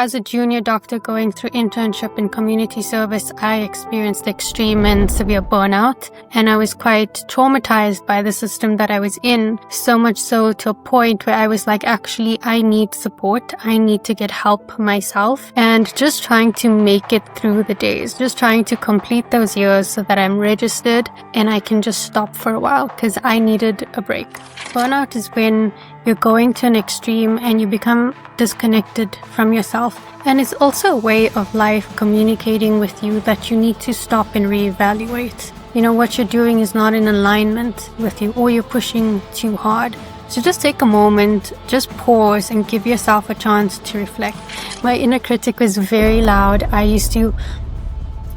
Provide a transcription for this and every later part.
as a junior doctor going through internship in community service, I experienced extreme and severe burnout, and I was quite traumatized by the system that I was in, so much so to a point where I was like, actually, I need support. I need to get help myself, and just trying to make it through the days, just trying to complete those years so that I'm registered and I can just stop for a while because I needed a break. Burnout is when you're going to an extreme and you become disconnected from yourself. And it's also a way of life communicating with you that you need to stop and reevaluate. You know, what you're doing is not in alignment with you, or you're pushing too hard. So just take a moment, just pause and give yourself a chance to reflect. My inner critic was very loud.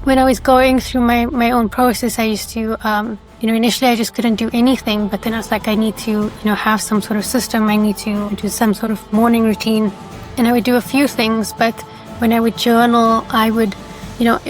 When I was going through my own process, I used to, initially I just couldn't do anything, but then I was like, I need to, have some sort of system. I need to do some sort of morning routine. And I would do a few things, but when I would journal, I would,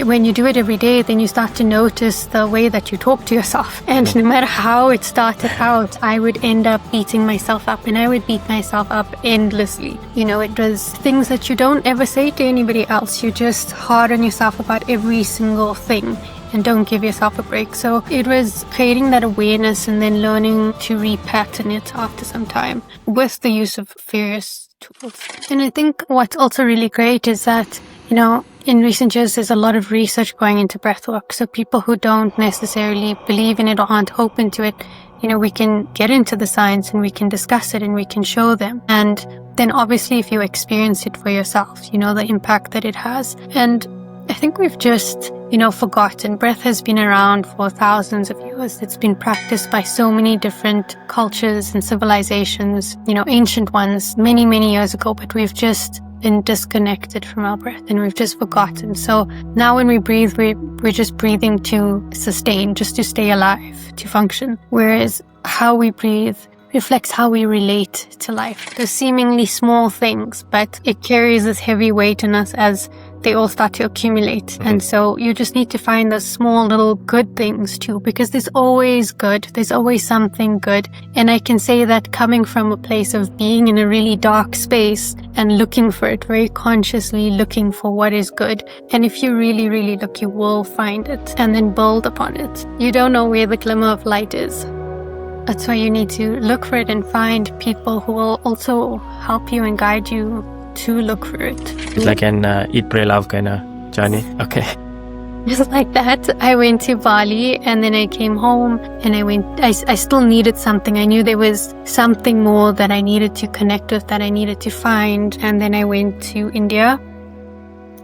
when you do it every day, then you start to notice the way that you talk to yourself. And no matter how it started out, I would end up beating myself up, and I would beat myself up endlessly. It was things that you don't ever say to anybody else. You're just hard on yourself about every single thing and don't give yourself a break. So it was creating that awareness and then learning to repattern it after some time with the use of various tools. And I think what's also really great is that, in recent years, there's a lot of research going into breathwork. So people who don't necessarily believe in it or aren't open to it, we can get into the science and we can discuss it and we can show them. And then obviously if you experience it for yourself, the impact that it has. And I think we've just, forgotten. Breath has been around for thousands of years. It's been practiced by so many different cultures and civilizations, ancient ones, many, many years ago, but we've just been disconnected from our breath and we've just forgotten. So now when we breathe, we're just breathing to sustain, just to stay alive, to function. Whereas how we breathe reflects how we relate to life. They're seemingly small things, but it carries this heavy weight in us as they all start to accumulate. And so you just need to find those small little good things too, because there's always good. There's always something good. And I can say that coming from a place of being in a really dark space and looking for it, very consciously looking for what is good. And if you really, really look, you will find it and then build upon it. You don't know where the glimmer of light is. That's why you need to look for it and find people who will also help you and guide you to look for it. It's like an eat, pray, love kind of journey. Okay. Just like that, I went to Bali and then I came home and I still needed something. I knew there was something more that I needed to connect with, that I needed to find. And then I went to India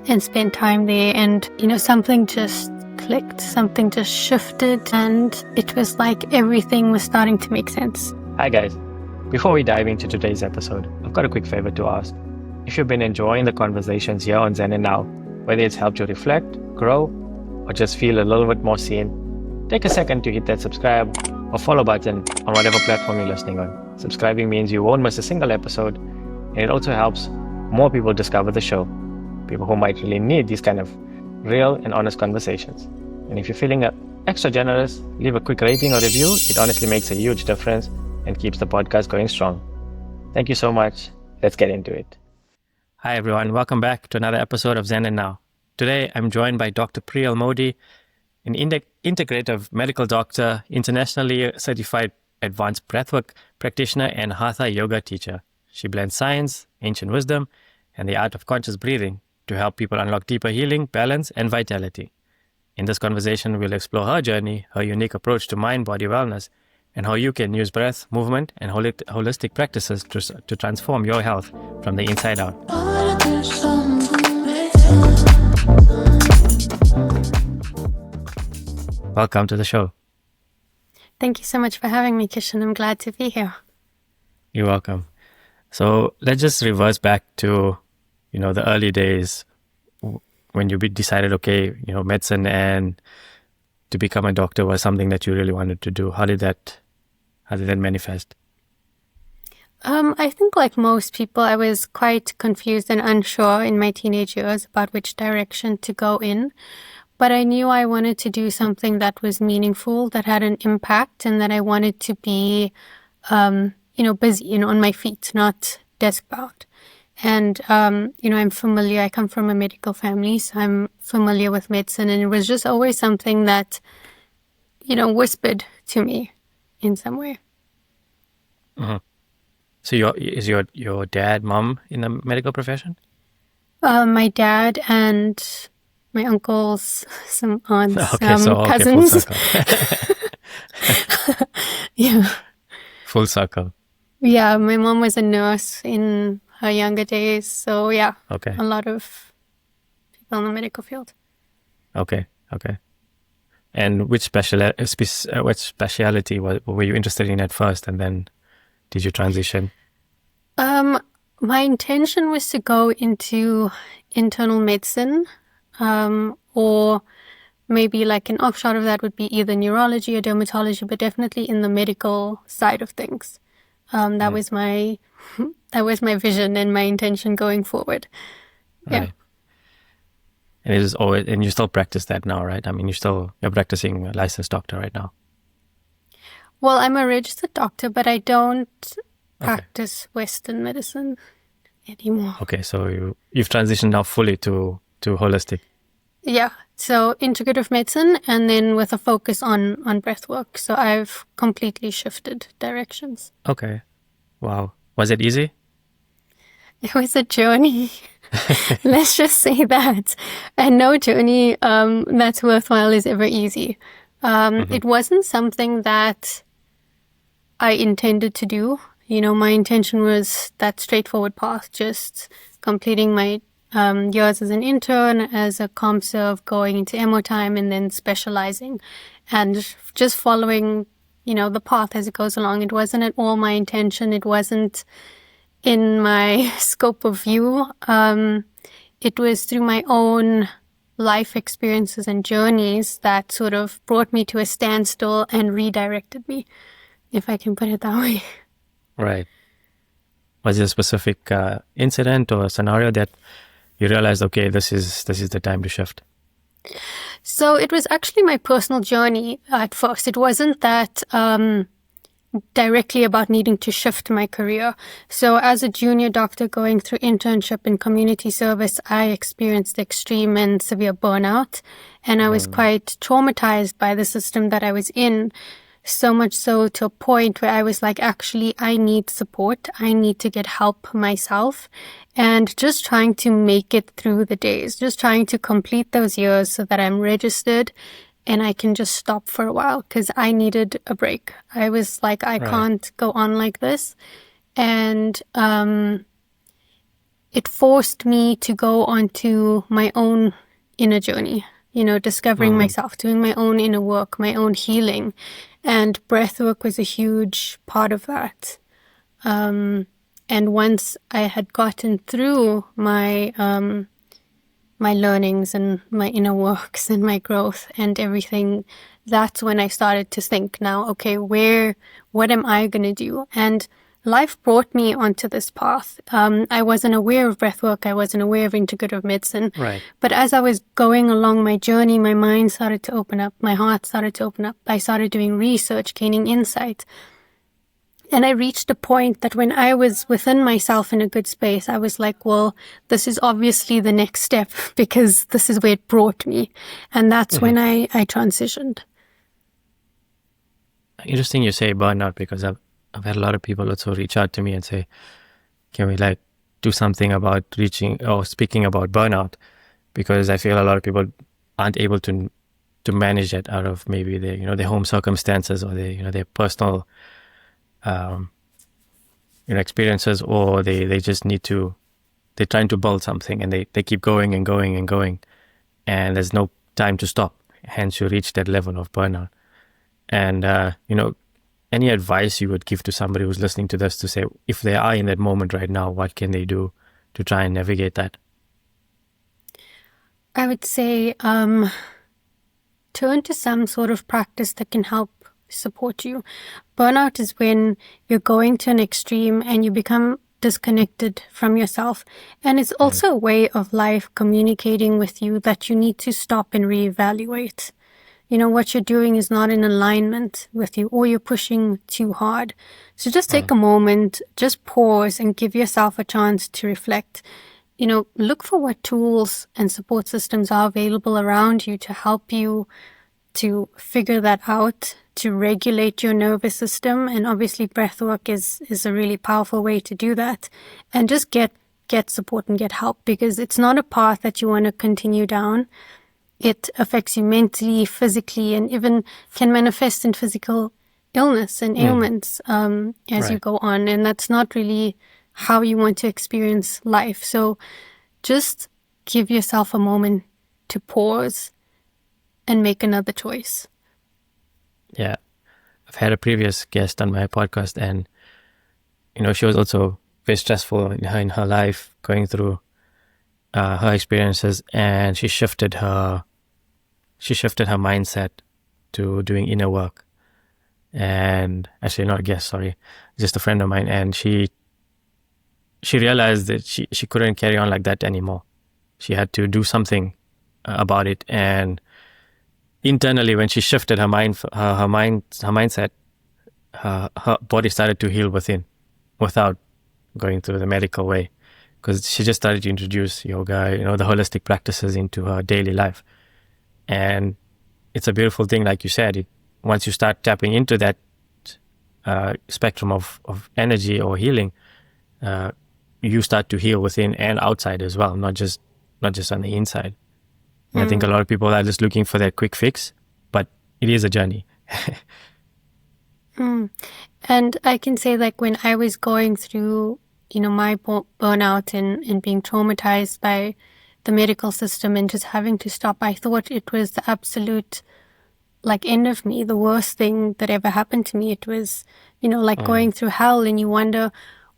and spent time there, and something just clicked, something just shifted, and it was like everything was starting to make sense. Hi guys. Before we dive into today's episode, I've got a quick favor to ask. If you've been enjoying the conversations here on Zen and Now, whether it's helped you reflect, grow, or just feel a little bit more seen, take a second to hit that subscribe or follow button on whatever platform you're listening on. Subscribing means you won't miss a single episode, and it also helps more people discover the show, people who might really need these kind of real and honest conversations. And if you're feeling extra generous, leave a quick rating or review. It honestly makes a huge difference and keeps the podcast going strong. Thank you so much. Let's get into it. Hi everyone, welcome back to another episode of Zen and Now. Today I'm joined by Dr. Priyal Modi, an integrative medical doctor, internationally certified advanced breathwork practitioner and Hatha yoga teacher. She blends science, ancient wisdom, and the art of conscious breathing to help people unlock deeper healing, balance, and vitality. In this conversation, we'll explore her journey, her unique approach to mind-body wellness, and how you can use breath, movement, and holistic practices to transform your health from the inside out. Welcome to the show. Thank you so much for having me, Kishan. I'm glad to be here. You're welcome. So let's just reverse back to, the early days when you decided, okay, medicine and to become a doctor was something that you really wanted to do. How did that manifest? I think like most people, I was quite confused and unsure in my teenage years about which direction to go in. But I knew I wanted to do something that was meaningful, that had an impact, and that I wanted to be, busy, on my feet, not desk bound. And, I'm familiar. I come from a medical family, so I'm familiar with medicine. And it was just always something that, whispered to me in some way. Mhm. So is your dad, mom in the medical profession? My dad and my uncles, some aunts, Okay, so okay, full cousins. circle. Yeah. Full circle. Yeah, my mom was a nurse in her younger days. So yeah, Okay, a lot of people in the medical field. okay. And which speciality were you interested in at first, and then did you transition? My intention was to go into internal medicine, or maybe like an offshoot of that would be either neurology or dermatology, but definitely in the medical side of things. That was my vision and my intention going forward. Yeah. Right. And it is always, and you still practice that now, right? I mean, you're practicing a licensed doctor right now. Well, I'm a registered doctor, but I don't practice Western medicine anymore. Okay, so you've transitioned now fully to holistic. Yeah, so integrative medicine, and then with a focus on breathwork. So I've completely shifted directions. Okay. Wow. Was it easy? It was a journey. Let's just say that. And no journey that's worthwhile is ever easy. It wasn't something that I intended to do. My intention was that straightforward path, just completing my years as an intern, as a ComServe, going into MO time, and then specializing, and just following, the path as it goes along. It wasn't at all my intention. It wasn't in my scope of view. It was through my own life experiences and journeys that sort of brought me to a standstill and redirected me, if I can put it that way. Right. Was there a specific incident or scenario that you realized, okay, this is the time to shift? So it was actually my personal journey at first. It wasn't that directly about needing to shift my career. So as a junior doctor going through internship and community service, I experienced extreme and severe burnout. And I was quite traumatized by the system that I was in. So much so to a point where I was like, actually, I need support. I need to get help myself. And just trying to make it through the days, just trying to complete those years so that I'm registered and I can just stop for a while, because I needed a break. I was like, I can't go on like this. And it forced me to go onto my own inner journey, discovering myself, doing my own inner work, my own healing. And breathwork was a huge part of that. And once I had gotten through my learnings and my inner works and my growth and everything, that's when I started to think now, okay, what am I going to do? And life brought me onto this path. I wasn't aware of breathwork. I wasn't aware of integrative medicine. Right. But as I was going along my journey, my mind started to open up. My heart started to open up. I started doing research, gaining insight. And I reached a point that when I was within myself in a good space, I was like, well, this is obviously the next step, because this is where it brought me. And that's when I transitioned. Interesting you say burnout, because I've had a lot of people also reach out to me and say, can we do something about reaching or speaking about burnout? Because I feel a lot of people aren't able to manage it out of maybe their home circumstances or their personal experiences, or they just they're trying to build something and they keep going and going and going, and there's no time to stop. Hence you reach that level of burnout. And any advice you would give to somebody who's listening to this, to say, if they are in that moment right now, what can they do to try and navigate that? I would say turn to some sort of practice that can help support you. Burnout is when you're going to an extreme and you become disconnected from yourself. And it's also a way of life communicating with you that you need to stop and reevaluate. what you're doing is not in alignment with you, or you're pushing too hard. So just take a moment, just pause and give yourself a chance to reflect. Look for what tools and support systems are available around you to help you to figure that out, to regulate your nervous system. And obviously breathwork is a really powerful way to do that. And just get support and get help, because it's not a path that you want to continue down. It affects you mentally, physically, and even can manifest in physical illness and ailments as you go on. And that's not really how you want to experience life. So just give yourself a moment to pause and make another choice. Yeah. I've had a previous guest on my podcast, and, she was also very stressful in her life, going through her experiences, and she shifted her mindset to doing inner work. And actually, not a guest, sorry, just a friend of mine. And she realized that she couldn't carry on like that anymore. She had to do something about it. And internally, when she shifted her mindset, her body started to heal without going through the medical way, because she just started to introduce yoga, the holistic practices into her daily life. And it's a beautiful thing, like you said. Once you start tapping into that spectrum of energy or healing, you start to heal within and outside as well, not just on the inside. And I think a lot of people are just looking for that quick fix, but it is a journey. And I can say, like, when I was going through, my burnout and being traumatized by the medical system and just having to stop, I thought it was the absolute, end of me, the worst thing that ever happened to me. It was, going through hell, and you wonder,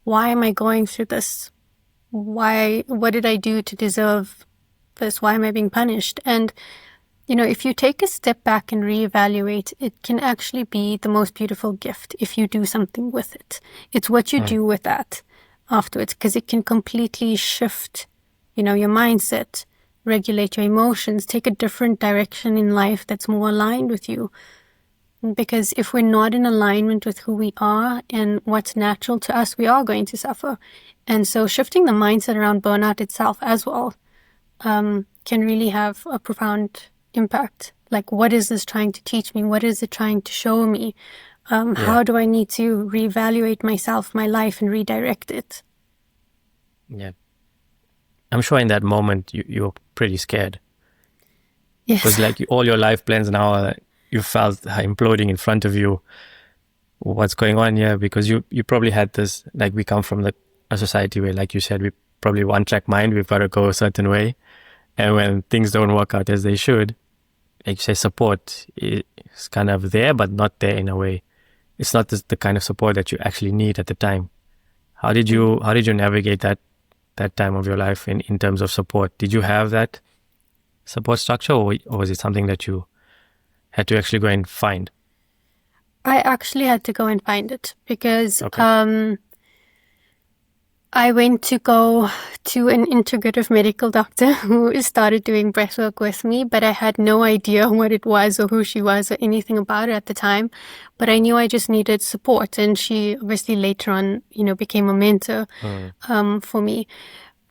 why am I going through this? What did I do to deserve this? Why am I being punished? And, if you take a step back and reevaluate, it can actually be the most beautiful gift if you do something with it. It's what you do with that afterwards, because it can completely shift, your mindset, regulate your emotions, take a different direction in life that's more aligned with you. Because if we're not in alignment with who we are and what's natural to us, we are going to suffer. And so shifting the mindset around burnout itself as well can really have a profound impact. Like, what is this trying to teach me? What is it trying to show me? How do I need to reevaluate myself, my life, and redirect it? Yeah. I'm sure in that moment you're pretty scared. Yes. Because all your life plans now, you felt imploding in front of you. What's going on here? Because you probably had this, we come from a society where, like you said, we probably one-track mind. We've got to go a certain way. And when things don't work out as they should, like you say, support is kind of there, but not there in a way. It's not the kind of support that you actually need at the time. How did you navigate that time of your life in terms of support? Did you have that support structure, or was it something that you had to actually go and find? I actually had to go and find it, because Okay. I went to go to an integrative medical doctor who started doing breathwork with me, but I had no idea what it was or who she was or anything about it at the time. But I knew I just needed support, and she obviously later on, became a mentor for me.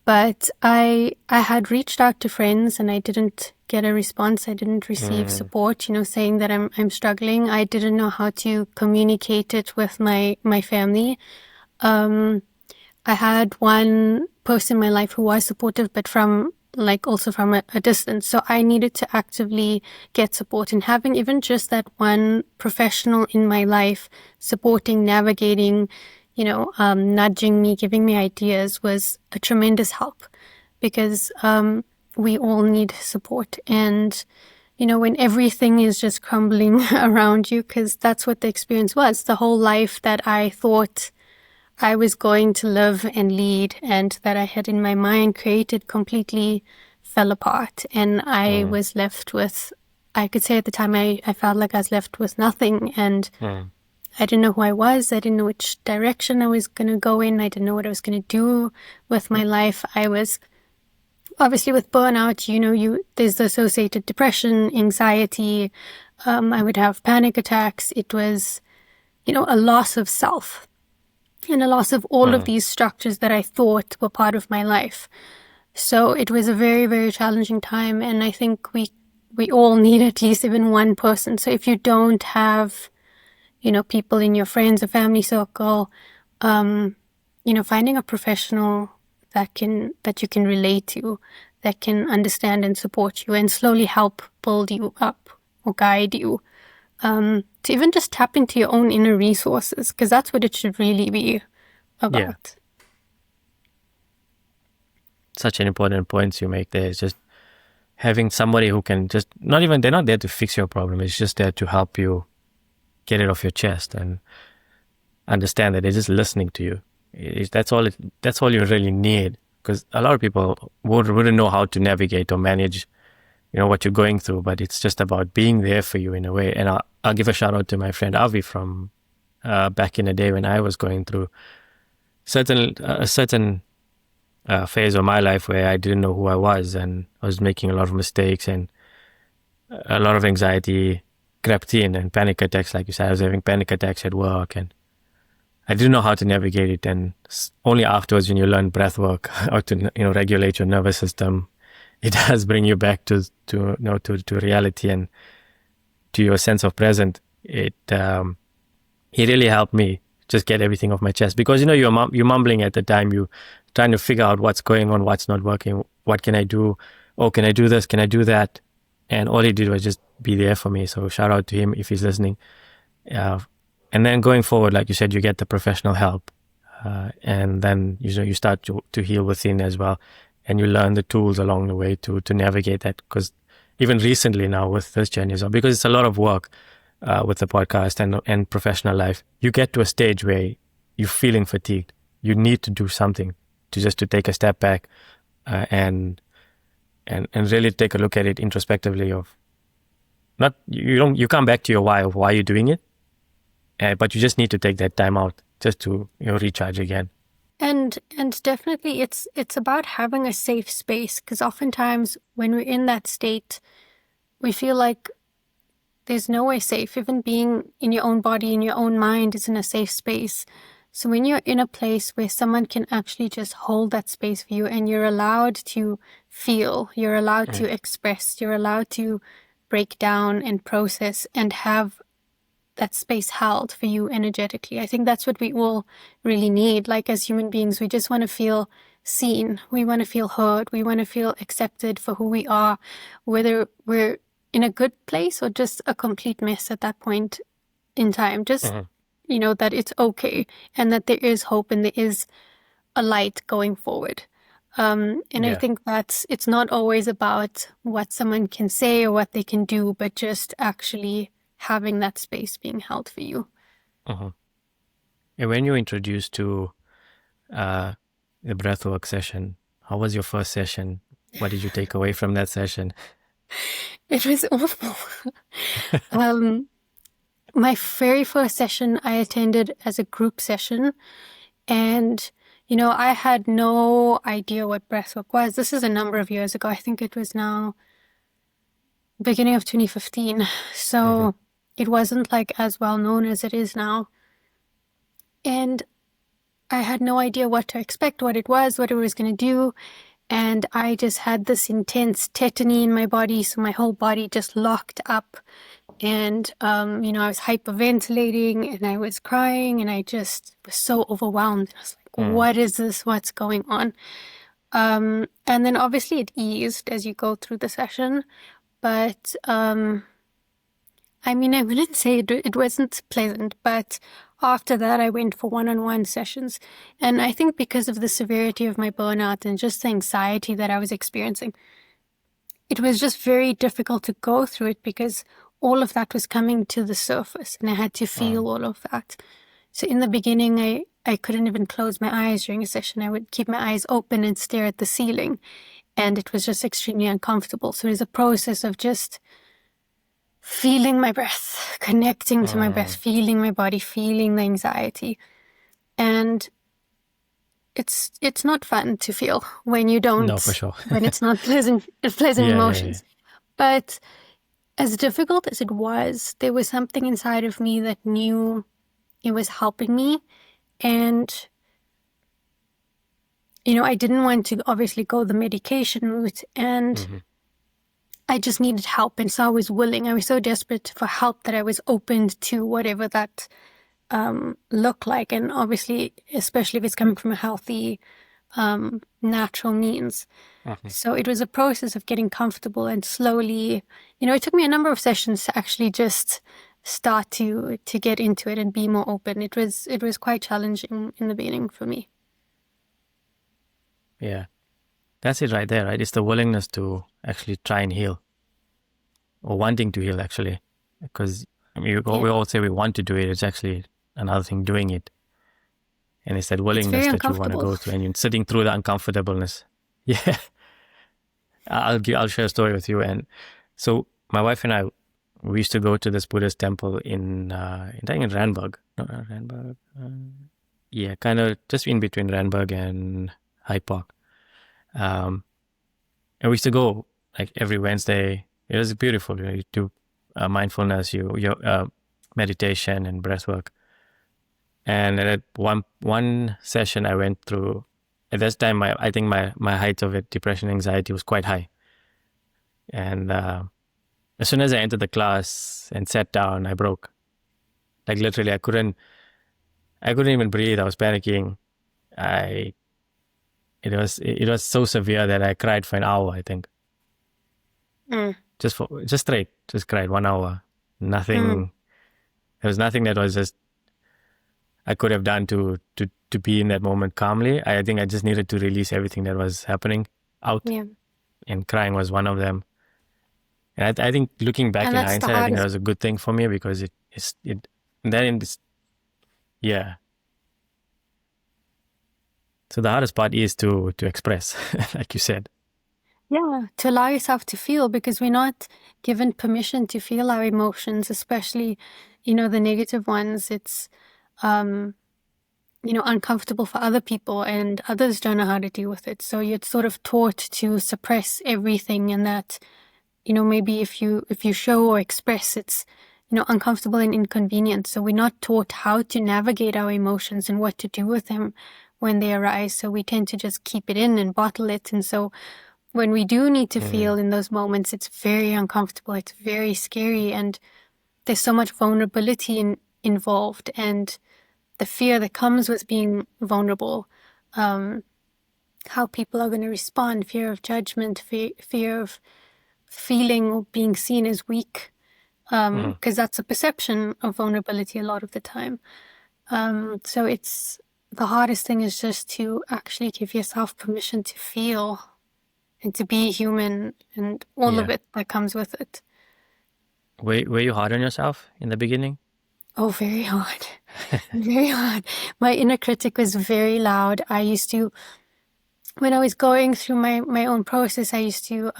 But I had reached out to friends, and I didn't get a response. I didn't receive support, saying that I'm struggling. I didn't know how to communicate it with my family. I had one person in my life who was supportive, but also from a distance. So I needed to actively get support, and having even just that one professional in my life supporting, navigating, nudging me, giving me ideas was a tremendous help, because we all need support. And, when everything is just crumbling around you, because that's what the experience was, the whole life that I thought I was going to live and lead and that I had in my mind created completely fell apart. And I was left with, I could say at the time, I felt like I was left with nothing. And I didn't know who I was. I didn't know which direction I was going to go in. I didn't know what I was going to do with my life. I was obviously with burnout, there's the associated depression, anxiety. I would have panic attacks. It was, a loss of self and a loss of all of these structures that I thought were part of my life. So it was a very, very challenging time. And I think we all need at least even one person. So if you don't have, people in your friends or family circle, finding a professional that you can relate to, that can understand and support you and slowly help build you up or guide you, to even just tap into your own inner resources, because that's what it should really be about. Yeah. Such an important point you make there is just having somebody who can just, they're not there to fix your problem. It's just there to help you get it off your chest and understand that they're just listening to you. That's all you really need, because a lot of people wouldn't know how to navigate or manage, what you're going through, but it's just about being there for you in a way. And I'll give a shout out to my friend Avi from back in the day when I was going through a certain phase of my life where I didn't know who I was, and I was making a lot of mistakes, and a lot of anxiety crept in, and panic attacks, like you said. I was having panic attacks at work, and I didn't know how to navigate it. And only afterwards, when you learn breathwork, how to regulate your nervous system, it does bring you back to reality and to your sense of present. It really helped me just get everything off my chest, because you're mumbling at the time. You trying to figure out what's going on, what's not working, what can I do? Oh, can I do this? Can I do that? And all he did was just be there for me. So shout out to him if he's listening. And then going forward, like you said, you get the professional help, and then you start to heal within as well, and you learn the tools along the way to navigate that. Because even recently now with this journey as well, because it's a lot of work with the podcast and professional life, you get to a stage where you're feeling fatigued. You need to do something to take a step back and really take a look at it introspectively. You come back to your why of why you're doing it, but you just need to take that time out just to recharge again. And definitely it's about having a safe space, because oftentimes when we're in that state, we feel like there's nowhere safe. Even being in your own body, in your own mind, isn't a safe space. So when you're in a place where someone can actually just hold that space for you, and you're allowed to feel, you're allowed to express, you're allowed to break down and process and have that space held for you energetically. I think that's what we all really need. Like, as human beings, we just want to feel seen. We want to feel heard. We want to feel accepted for who we are, whether we're in a good place or just a complete mess at that point in time. Just, that it's okay, and that there is hope and there is a light going forward. I think it's not always about what someone can say or what they can do, but just actually having that space being held for you. And when you were introduced to the breathwork session, how was your first session? What did you take away from that session? It was awful. My very first session I attended as a group session, and I had no idea what breathwork was. This is a number of years ago. I think it was now beginning of 2015. So it wasn't like as well known as it is now. And I had no idea what to expect, what it was going to do. And I just had this intense tetany in my body. So my whole body just locked up. And, I was hyperventilating and I was crying, and I just was so overwhelmed. I was like, what is this? What's going on? And then obviously it eased as you go through the session. But, I wouldn't say it wasn't pleasant, but after that I went for one-on-one sessions. And I think because of the severity of my burnout and just the anxiety that I was experiencing, it was just very difficult to go through it, because all of that was coming to the surface and I had to feel all of that. So in the beginning, I couldn't even close my eyes during a session. I would keep my eyes open and stare at the ceiling, and it was just extremely uncomfortable. So it was a process of just feeling my breath, connecting to my breath, feeling my body, feeling the anxiety. And it's not fun to feel when you No, for don't, sure. when it's not pleasant Yeah. emotions. But as difficult as it was, there was something inside of me that knew it was helping me. And, I didn't want to obviously go the medication route, and Mm-hmm. I just needed help. And so I was willing, I was so desperate for help that I was open to whatever that looked like. And obviously, especially if it's coming from a healthy, natural means. Mm-hmm. So it was a process of getting comfortable and slowly, it took me a number of sessions to actually just start to get into it and be more open. It was quite challenging in the beginning for me. Yeah. That's it right there, right? It's the willingness to actually try and heal, or wanting to heal, actually. Because we Yeah. all say we want to do it. It's actually another thing doing it. And it's that It's willingness very that you want to uncomfortable. go through, and you're sitting through the uncomfortableness. Yeah. I'll share a story with you. And so my wife and I, we used to go to this Buddhist temple I think in Randburg. No, not Randburg. Yeah, kind of just in between Randburg and Hyde Park. And we used to go like every Wednesday. It was beautiful. You do mindfulness, your meditation and breathwork. And at one session I went through, at that time, I think my height of it, depression, anxiety was quite high. And as soon as I entered the class and sat down, I broke. Like literally, I couldn't even breathe. I was panicking. It was so severe that I cried for an hour, I think. Just straight, just cried 1 hour. Nothing. There was nothing that was just I could have done to be in that moment calmly. I think I just needed to release everything that was happening out, Yeah. and crying was one of them. And I think looking back And in that's the hindsight, I think that hardest. was a good thing for me, because yeah. So the hardest part is to express, like you said. Yeah, to allow yourself to feel, because we're not given permission to feel our emotions, especially, the negative ones. It's, uncomfortable for other people, and others don't know how to deal with it. So you're sort of taught to suppress everything, and that, maybe if you show or express, it's, uncomfortable and inconvenient. So we're not taught how to navigate our emotions and what to do with them when they arise. So we tend to just keep it in and bottle it. And so when we do need to feel in those moments, it's very uncomfortable. It's very scary, and there's so much vulnerability involved, and the fear that comes with being vulnerable, how people are going to respond, fear of judgment, fear of feeling or being seen as weak, because that's a perception of vulnerability a lot of the time. So it's the hardest thing is just to actually give yourself permission to feel and to be human, and all of Yeah. it that comes with it. Were you hard on yourself in the beginning? Oh, very hard. Very hard. My inner critic was very loud. I used to, when I was going through my own process, I used to,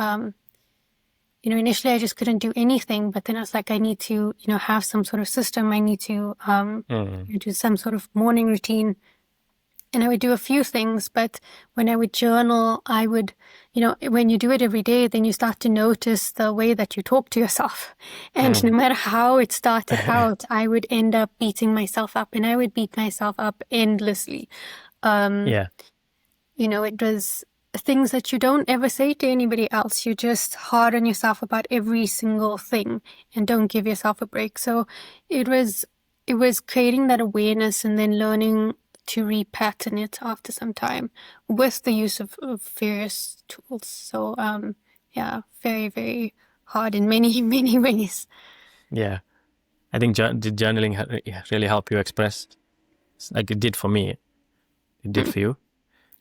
initially I just couldn't do anything, but then I was like, I need to, have some sort of system. I need to do some sort of morning routine. And I would do a few things, but when I would journal, I would, when you do it every day, then you start to notice the way that you talk to yourself. And no matter how it started out, I would end up beating myself up, and I would beat myself up endlessly. Yeah. It was things that you don't ever say to anybody else. You're just hard on yourself about every single thing and don't give yourself a break. So it was creating that awareness and then learning to repattern it after some time with the use of various tools. So yeah, very, very hard in many, many ways. Yeah. I think did journaling really help you express, like it did for me? It did for you?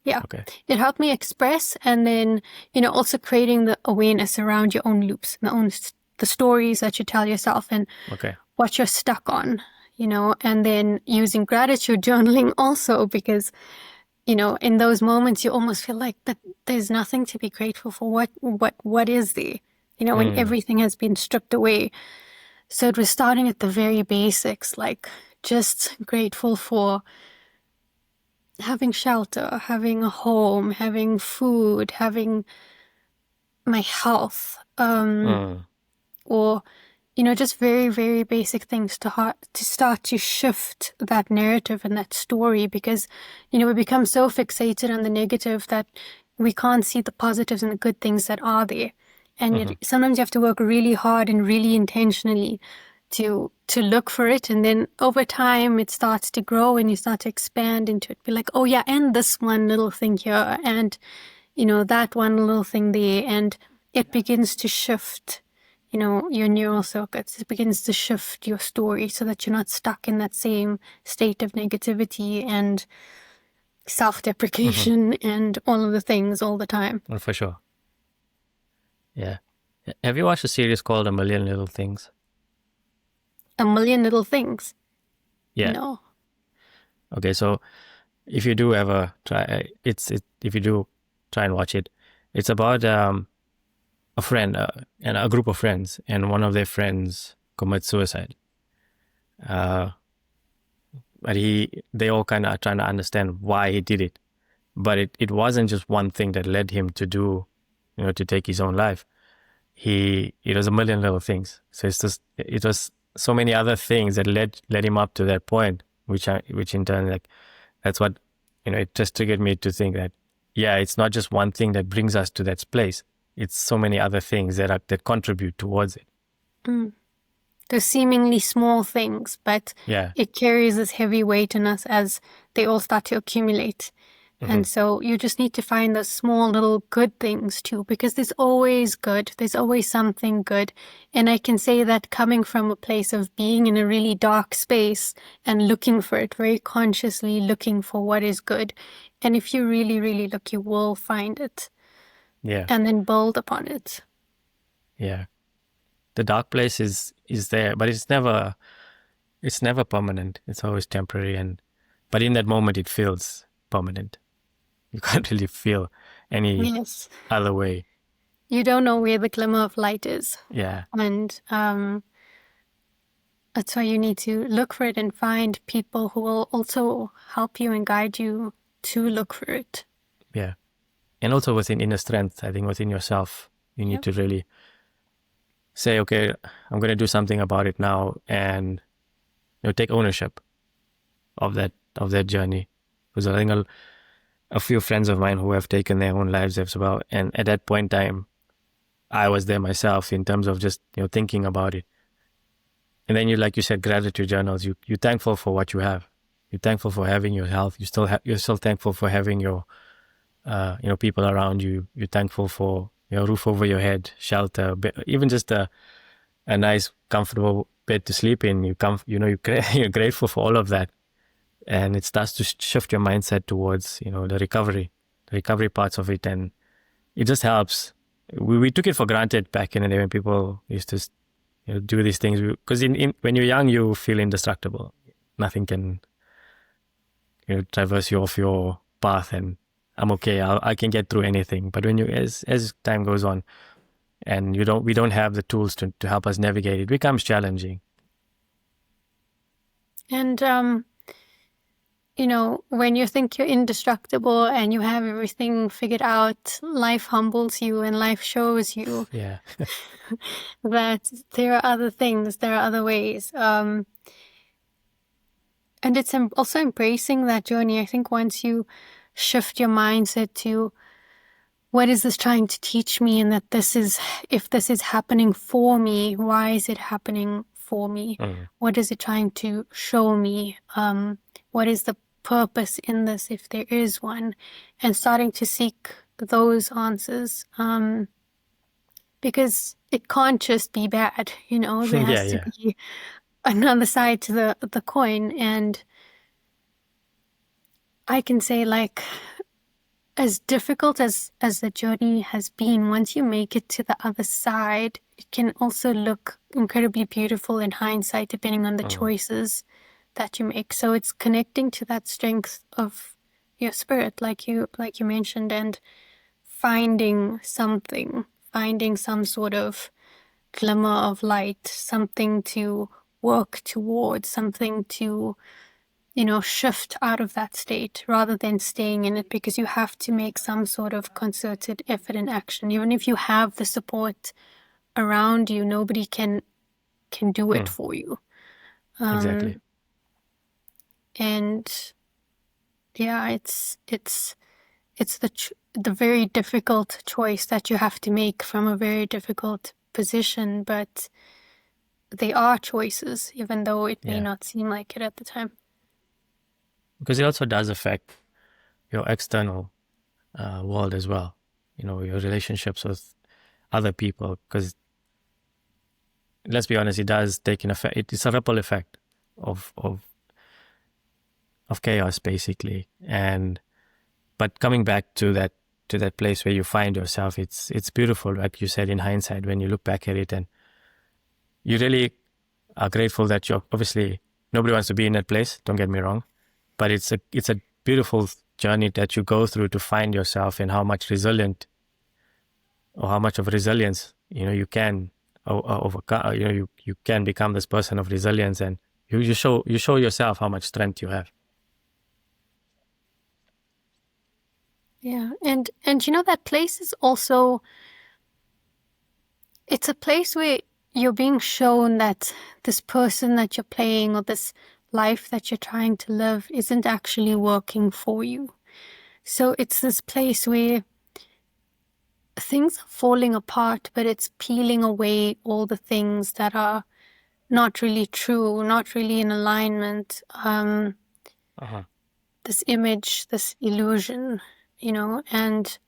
Yeah. Okay. It helped me express, and then, also creating the awareness around your own loops, the stories that you tell yourself, and Okay. what you're stuck on, and then using gratitude journaling also, because, in those moments you almost feel like that there's nothing to be grateful for. What is there, when everything has been stripped away. So it was starting at the very basics, like just grateful for having shelter, having a home, having food, having my health, or just very, very basic things to start to shift that narrative and that story, because we become so fixated on the negative that we can't see the positives and the good things that are there. And yet sometimes you have to work really hard and really intentionally to look for it, and then over time it starts to grow and you start to expand into it. Be like, oh yeah, and this one little thing here, and that one little thing there, and it begins to shift your neural circuits. It begins to shift your story so that you're not stuck in that same state of negativity and self-deprecation and all of the things all the time. Well, for sure. Yeah. Have you watched a series called A Million Little Things? A Million Little Things? Yeah. No. Okay, so if you do ever try, if you do try and watch it, it's about a friend and a group of friends, and one of their friends commits suicide. But they all kind of are trying to understand why he did it. But it wasn't just one thing that led him to do, to take his own life. It was a million little things. So it was so many other things that led him up to that point, which in turn, like, that's what, it just triggered me to think that, yeah, it's not just one thing that brings us to that place. It's so many other things that contribute towards it. They're seemingly small things, but Yeah. it carries this heavy weight in us as they all start to accumulate. And so you just need to find those small little good things too, because there's always good. There's always something good. And I can say that coming from a place of being in a really dark space and looking for it, very consciously looking for what is good. And if you really, really look, you will find it. Yeah. And then build upon it. Yeah. The dark place is there, but it's never permanent. It's always temporary, but in that moment it feels permanent. You can't really feel any other way. You don't know where the glimmer of light is. Yeah. And that's why you need to look for it and find people who will also help you and guide you to look for it. Yeah. And also within inner strength, I think within yourself, you need to really say, okay, I'm going to do something about it now, and take ownership of that journey. Because I think a few friends of mine who have taken their own lives as well, and at that point in time, I was there myself in terms of just thinking about it. And then like you said, gratitude journals. You're thankful for what you have. You're thankful for having your health. You're still thankful for having your people around you. You're thankful for roof over your head, shelter, even just a nice, comfortable bed to sleep in. You're grateful for all of that, and it starts to shift your mindset towards the recovery parts of it, and it just helps. We took it for granted back in the day when people used to do these things, because when you're young you feel indestructible. Nothing can traverse you off your path, and I'm okay. I can get through anything. But when as time goes on, and we don't have the tools to help us navigate, it becomes challenging. And when you think you're indestructible and you have everything figured out, life humbles you and life shows you that there are other things, there are other ways. And it's also embracing that journey. I think once you shift your mindset to what is this trying to teach me, and that if this is happening for me, why is it happening for me? What is it trying to show me? What is the purpose in this, if there is one? And starting to seek those answers, because it can't just be bad, there has to be another side to the coin. And I can say, like, as difficult as the journey has been, once you make it to the other side, it can also look incredibly beautiful in hindsight, depending on the choices that you make. So it's connecting to that strength of your spirit, like you mentioned, and finding some sort of glimmer of light, something to work towards, something to shift out of that state rather than staying in it, because you have to make some sort of concerted effort and action. Even if you have the support around you, nobody can do it for you. Exactly. And yeah, it's the very difficult choice that you have to make from a very difficult position, but they are choices, even though it may not seem like it at the time. Because it also does affect your external world as well. Your relationships with other people. Because let's be honest, it does take an effect. It's a ripple effect of chaos, basically. But coming back to that place where you find yourself, it's beautiful, like you said, in hindsight, when you look back at it, and you really are grateful that you're obviously, nobody wants to be in that place, don't get me wrong, but it's a beautiful journey that you go through to find yourself, and how much resilient, or how much of resilience you can overcome. You can become this person of resilience, and you show yourself how much strength you have. Yeah, and that place is also, it's a place where you're being shown that this person that you're playing, or this life that you're trying to live, isn't actually working for you. So it's this place where things are falling apart, but it's peeling away all the things that are not really true, not really in alignment. This image, this illusion, and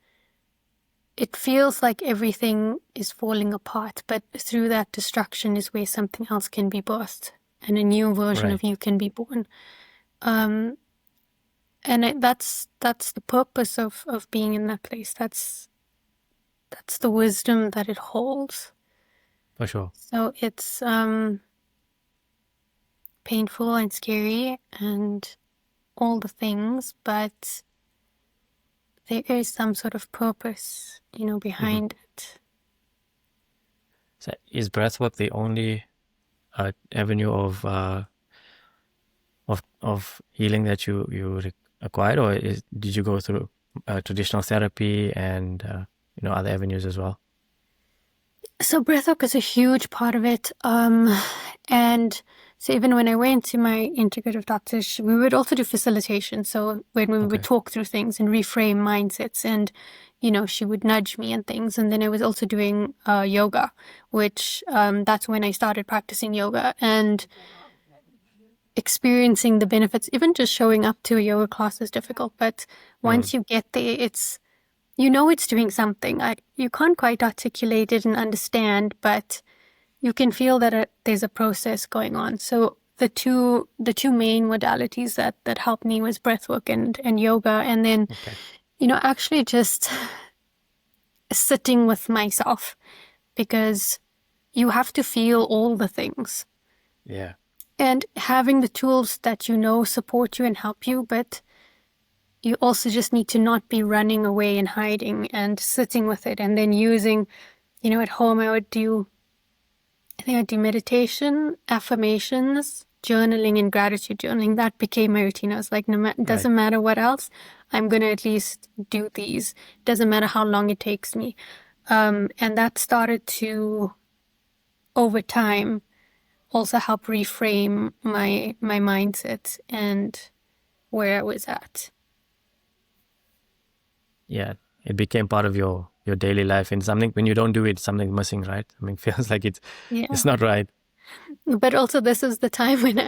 it feels like everything is falling apart, but through that destruction is where something else can be birthed, and a new version of you can be born. And that's the purpose of being in that place. That's the wisdom that it holds. For sure. So it's painful and scary and all the things, but there is some sort of purpose, behind it. So is breathwork the only avenue of healing that you acquired, or did you go through traditional therapy and other avenues as well? So breathwork is a huge part of it, and so even when I went to my integrative doctor, we would also do facilitation. So when we would talk through things and reframe mindsets, and she would nudge me and things. And then I was also doing yoga, which that's when I started practicing yoga and experiencing the benefits. Even just showing up to a yoga class is difficult, but once you get there, it's doing something. You can't quite articulate it and understand, but you can feel that there's a process going on. So the two main modalities that helped me was breathwork and yoga, and then actually just sitting with myself, because you have to feel all the things. Yeah. And having the tools that support you and help you, but you also just need to not be running away and hiding, and sitting with it, and then using, at home I think I'd do meditation, affirmations, journaling, and gratitude journaling. That became my routine. I was like, it doesn't matter what else, I'm going to at least do these. Doesn't matter how long it takes me. And that started to, over time, also help reframe my mindset and where I was at. Yeah, it became part of your daily life, and something, when you don't do it, something's missing, right? I mean, it feels like it's not right. But also this is the time when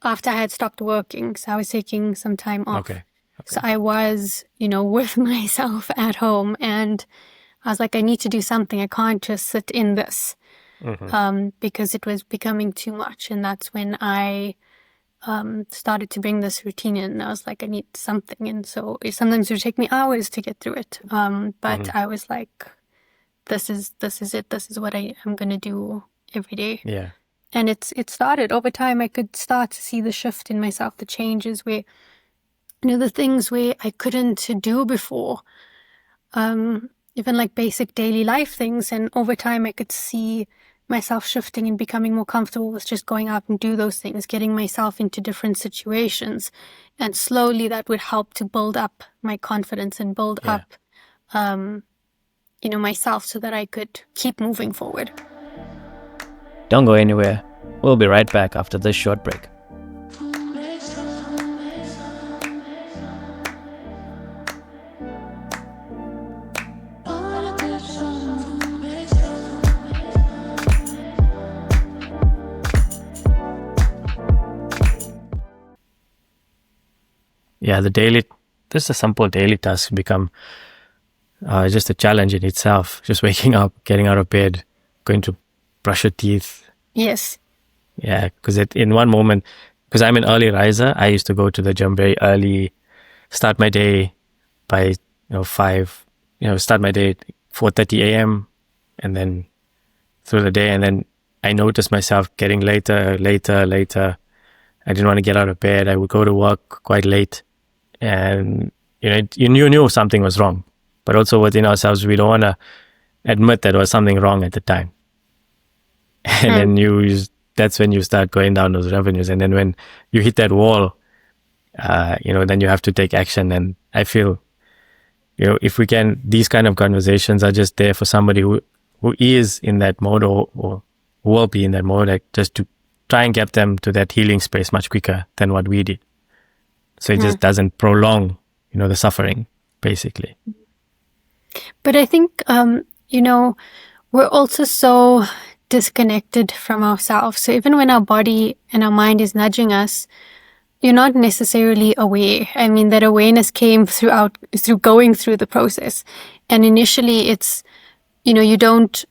after I had stopped working, so I was taking some time off. Okay. So I was, with myself at home, and I was like, I need to do something. I can't just sit in this, because it was becoming too much. And that's when I started to bring this routine in. I was like, I need something. And so sometimes it would take me hours to get through it. But I was like, this is it. This is what I'm going to do every day. Yeah. And it started over time. I could start to see the shift in myself, the changes where, the things where I couldn't do before, even like basic daily life things. And over time I could see myself shifting and becoming more comfortable with just going out and do those things, getting myself into different situations. And slowly that would help to build up my confidence and build up, myself so that I could keep moving forward. Don't go anywhere. We'll be right back after this short break. Yeah, this is simple daily task become just a challenge in itself. Just waking up, getting out of bed, going to brush your teeth. Yes. Yeah, because in one moment, because I'm an early riser, I used to go to the gym very early, start my day by 5, start my day at 4:30 a.m. and then through the day, and then I noticed myself getting later. I didn't want to get out of bed. I would go to work quite late, and you knew something was wrong, but also within ourselves, we don't want to admit that there was something wrong at the time. And then that's when you start going down those revenues. And then when you hit that wall, then you have to take action. And I feel, if we can, these kind of conversations are just there for somebody who is in that mode or who will be in that mode, like just to try and get them to that healing space much quicker than what we did. So it just doesn't prolong, the suffering, basically. But I think, we're also so disconnected from ourselves. So even when our body and our mind is nudging us, you're not necessarily aware. I mean, that awareness came through going through the process. And initially it's, you don't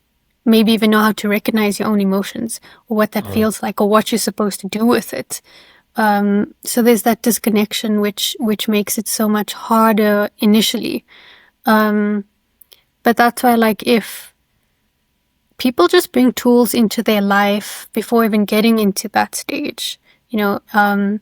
maybe even know how to recognize your own emotions or what that feels like or what you're supposed to do with it. So there's that disconnection, which makes it so much harder initially. But that's why, if people just bring tools into their life before even getting into that stage, even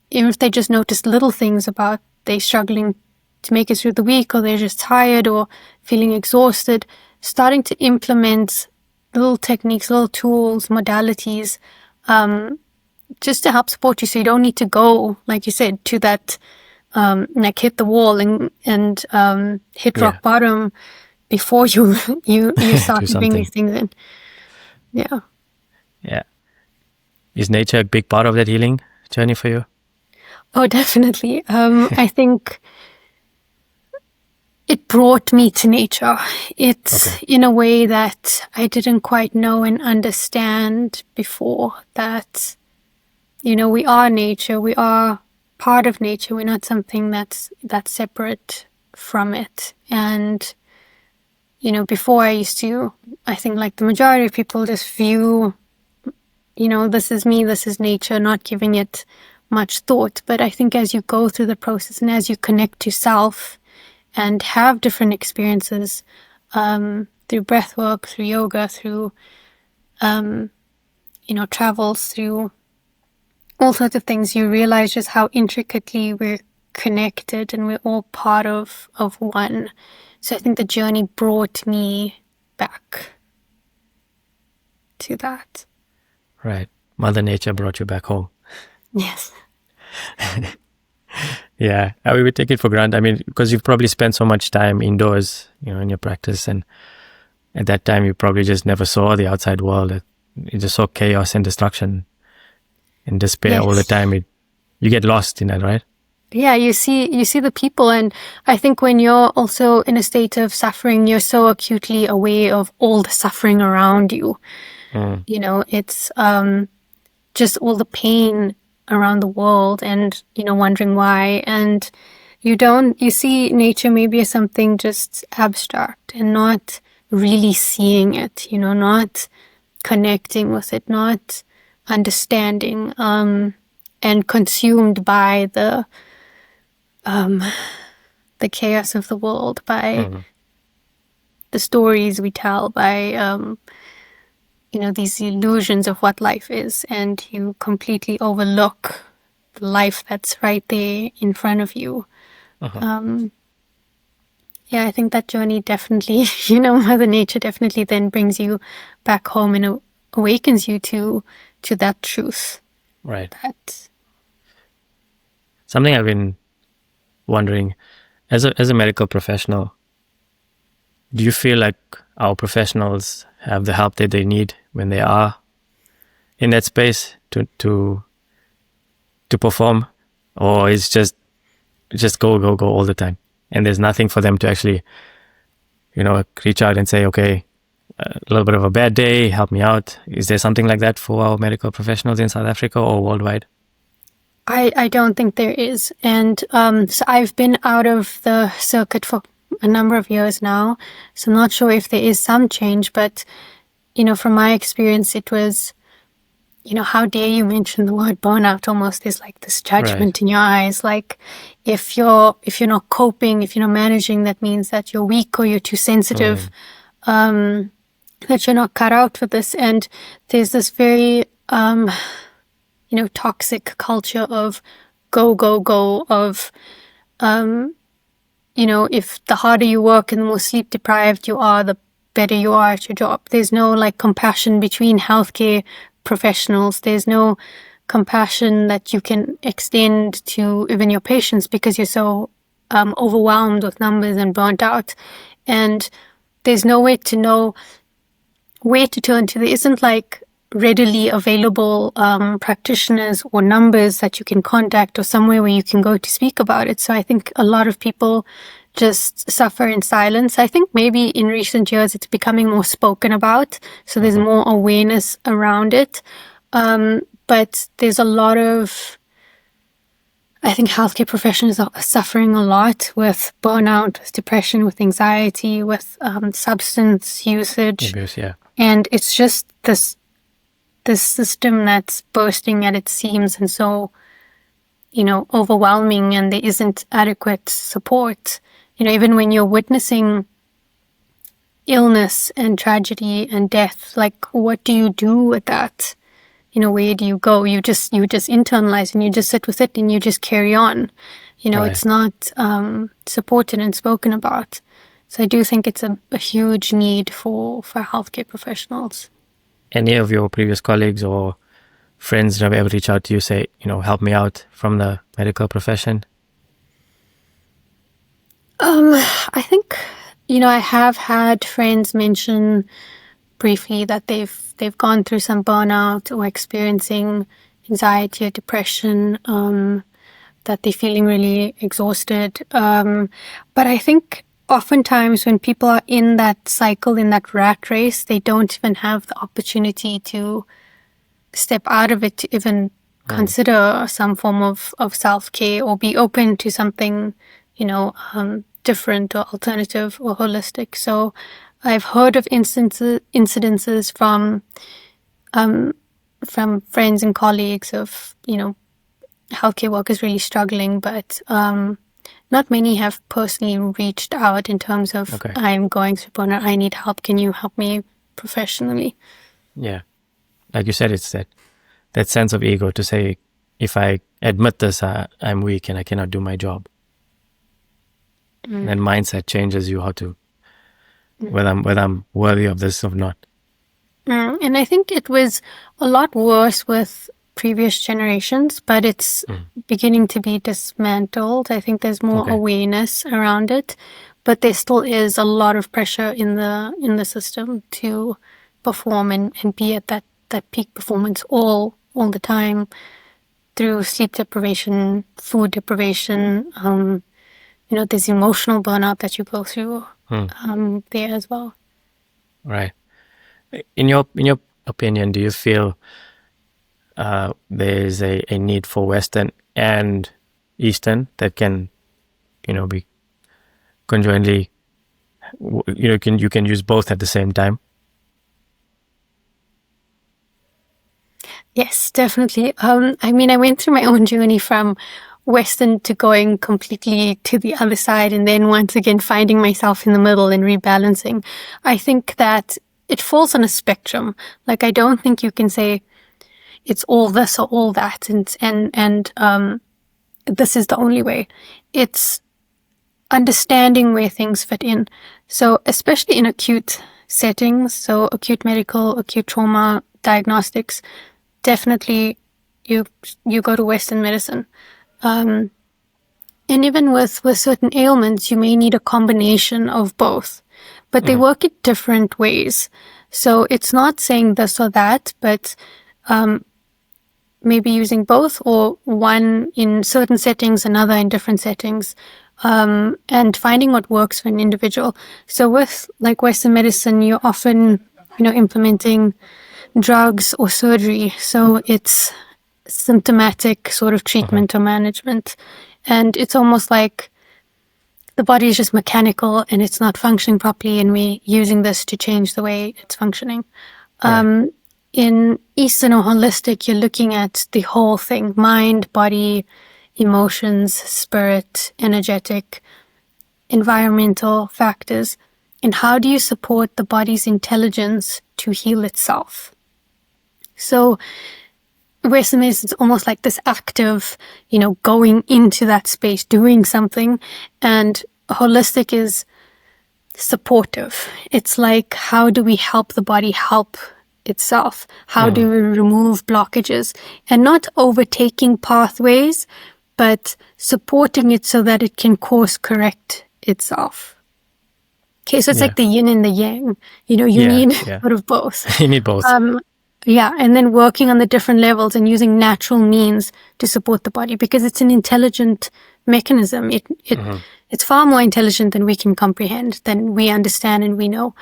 if they just notice little things about they struggling to make it through the week, or they're just tired or feeling exhausted, starting to implement little techniques, little tools, modalities, just to help support you, so you don't need to go, like you said, to that hit the wall and hit rock bottom before you start doing these things in. Yeah. Is nature a big part of that healing journey for you? Oh, definitely. I think it brought me to nature. It's in a way that I didn't quite know and understand before, that we are nature, we are part of nature, we're not something that's separate from it. And before I used to, I think like the majority of people just view, this is me, this is nature, not giving it much thought. But I think as you go through the process and as you connect to self and have different experiences through breathwork, through yoga, through travels, through all sorts of things, you realize just how intricately we're connected and we're all part of one. So I think the journey brought me back to that. Right. Mother Nature brought you back home. Yes. Yeah. We would take it for granted. I mean, because you've probably spent so much time indoors, in your practice. And at that time, you probably just never saw the outside world. You just saw chaos and destruction and despair all the time. You get lost in that, right? Yeah, you see the people, and I think when you're also in a state of suffering, you're so acutely aware of all the suffering around you. It's just all the pain around the world, and wondering why. And you see nature maybe as something just abstract and not really seeing it. Not connecting with it, not understanding, and consumed by the chaos of the world, by the stories we tell, by these illusions of what life is, and you completely overlook the life that's right there in front of you. I think that journey definitely, Mother Nature definitely then brings you back home awakens you to that truth. Right. That Something I've been wondering, as a medical professional, do you feel like our professionals have the help that they need when they are in that space to perform, or is just go all the time, and there's nothing for them to actually, reach out and say, okay, a little bit of a bad day, help me out? Is there something like that for our medical professionals in South Africa or worldwide? I don't think there is. And so I've been out of the circuit for a number of years now, so I'm not sure if there is some change, but, from my experience, it was, how dare you mention the word burnout? Almost there's like this judgment in your eyes. Like if you're not coping, if you're not managing, that means that you're weak or you're too sensitive, that you're not cut out for this. And there's this very, toxic culture of go, of, if the harder you work and the more sleep deprived you are, the better you are at your job. There's no like compassion between healthcare professionals. There's no compassion that you can extend to even your patients because you're so overwhelmed with numbers and burnt out. And there's no way to know where to turn to. There isn't like readily available practitioners or numbers that you can contact or somewhere where you can go to speak about it. So I think a lot of people just suffer in silence. I think maybe in recent years it's becoming more spoken about, so there's more awareness around it. But there's a lot of, I think healthcare professionals are suffering a lot with burnout, with depression, with anxiety, with substance usage. Abuse, yeah. And it's just this system that's bursting at its seams and so, overwhelming, and there isn't adequate support. Even when you're witnessing illness and tragedy and death, like what do you do with that? Where do you go? You just internalize and you just sit with it and you just carry on. Right. It's not supported and spoken about. So I do think it's a huge need for healthcare professionals. Any of your previous colleagues or friends have ever reached out to you, say, help me out from the medical profession? I think, I have had friends mention briefly that they've gone through some burnout or experiencing anxiety or depression, that they're feeling really exhausted. But I think oftentimes when people are in that cycle, in that rat race, they don't even have the opportunity to step out of it to even consider some form of self-care or be open to something, different or alternative or holistic. So I've heard of incidences from friends and colleagues of, healthcare workers really struggling, but not many have personally reached out in terms of, Okay. I'm going through burnout, I need help, can you help me professionally? Yeah. Like you said, it's that sense of ego to say, if I admit this, I'm weak and I cannot do my job. And mindset changes you how to, whether I'm worthy of this or not. And I think it was a lot worse with previous generations, but it's beginning to be dismantled. I think there's more awareness around it, but there still is a lot of pressure in the system to perform and be at that peak performance all the time through sleep deprivation, food deprivation. There's emotional burnout that you go through there as well. Right. In your opinion, do you feel there's a need for Western and Eastern that can, be conjointly, you can use both at the same time? Yes, definitely. I went through my own journey from Western to going completely to the other side, and then once again finding myself in the middle and rebalancing. I think that it falls on a spectrum. Like, I don't think you can say it's all this or all that, and this is the only way. It's understanding where things fit in. So especially in acute settings, so acute medical, acute trauma, diagnostics, definitely you go to Western medicine. And even with certain ailments, you may need a combination of both, but they work in different ways. So it's not saying this or that, but maybe using both, or one in certain settings, another in different settings, and finding what works for an individual. So with like Western medicine, you're often, implementing drugs or surgery. So it's symptomatic sort of treatment or management. And it's almost like the body is just mechanical and it's not functioning properly, and we're using this to change the way it's functioning. Right. In Eastern or holistic, you're looking at the whole thing: mind, body, emotions, spirit, energetic, environmental factors. And how do you support the body's intelligence to heal itself? So Western medicine is almost like this active, going into that space, doing something. And holistic is supportive. It's like, how do we help the body help itself? How do we remove blockages? And not overtaking pathways, but supporting it so that it can course correct itself. Okay, so it's like the yin and the yang. You need sort of both. You need both. And then working on the different levels and using natural means to support the body, because it's an intelligent mechanism. It's far more intelligent than we can comprehend, than we understand and we know.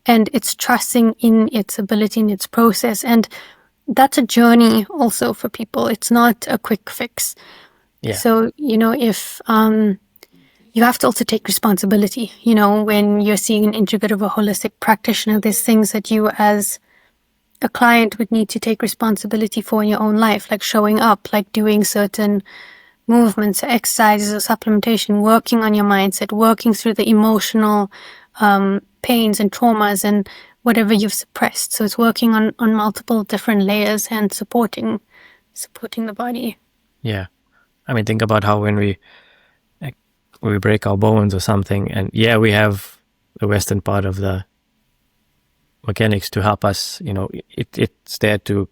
And it's trusting in its ability, in its process. And that's a journey also for people. It's not a quick fix. Yeah. So, if you have to also take responsibility, when you're seeing an integrative or holistic practitioner, there's things that you as a client would need to take responsibility for in your own life, like showing up, like doing certain movements, exercises, or supplementation, working on your mindset, working through the emotional pains and traumas and whatever you've suppressed. So it's working on multiple different layers and supporting the body. Yeah. I mean, think about how when we break our bones or something, and we have the Western part of the mechanics to help us, it's there to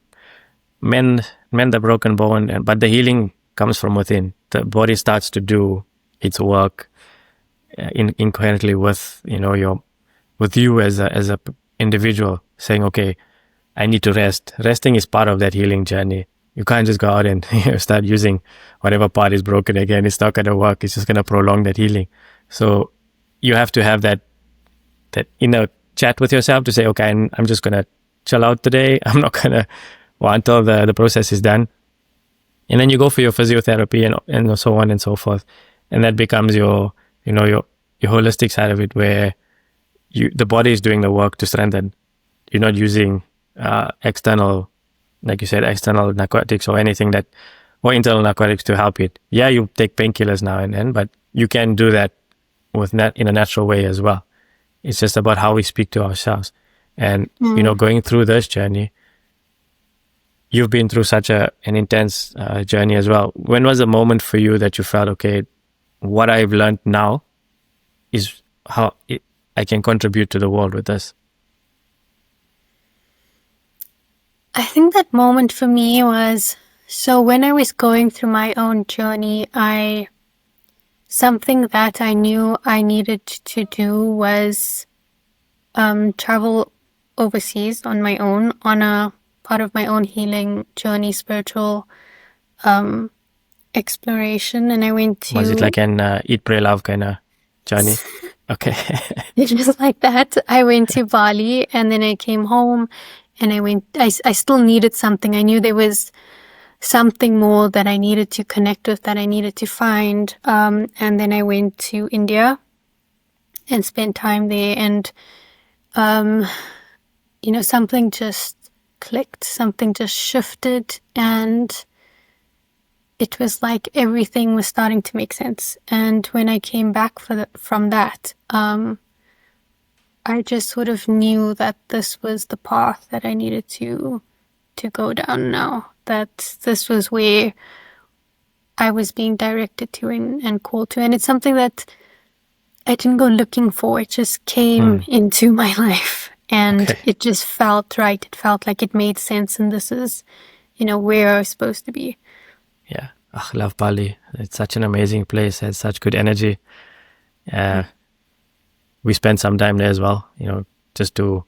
mend the broken bone, but the healing comes from within. The body starts to do its work incoherently with you as a individual, saying, okay, I need to rest. Resting is part of that healing journey. You can't just go out and start using whatever part is broken again. It's not going to work. It's just going to prolong that healing. So you have to have that inner chat with yourself to say, okay, I'm just going to chill out today. I'm not going to until the process is done. And then you go for your physiotherapy and so on and so forth. And that becomes your holistic side of it, where the body is doing the work to strengthen. You're not using external, like you said, external narcotics or anything or internal narcotics to help it. Yeah, you take painkillers now and then, but you can do that in a natural way as well. It's just about how we speak to ourselves. And, going through this journey, you've been through such an intense journey as well. When was the moment for you that you felt, okay, what I've learned now is how I can contribute to the world with this? I think that moment for me was, so when I was going through my own journey, something that I knew I needed to do was travel overseas on my own, on a part of my own healing journey, spiritual exploration. And I went to... Was it like an Eat, Pray, Love kind of journey? Okay. Just like that. I went to Bali and then I came home and I still needed something. I knew there was something more that I needed to connect with, that I needed to find. And then I went to India and spent time there, and something just clicked, something just shifted, and it was like everything was starting to make sense. And when I came back from that, I just sort of knew that this was the path that I needed to go down now, that this was where I was being directed to and called to. And it's something that I didn't go looking for. It just came into my life. And it just felt right. It felt like it made sense, and this is, where I was supposed to be. Yeah. I love Bali. It's such an amazing place. It has such good energy. We spent some time there as well, just to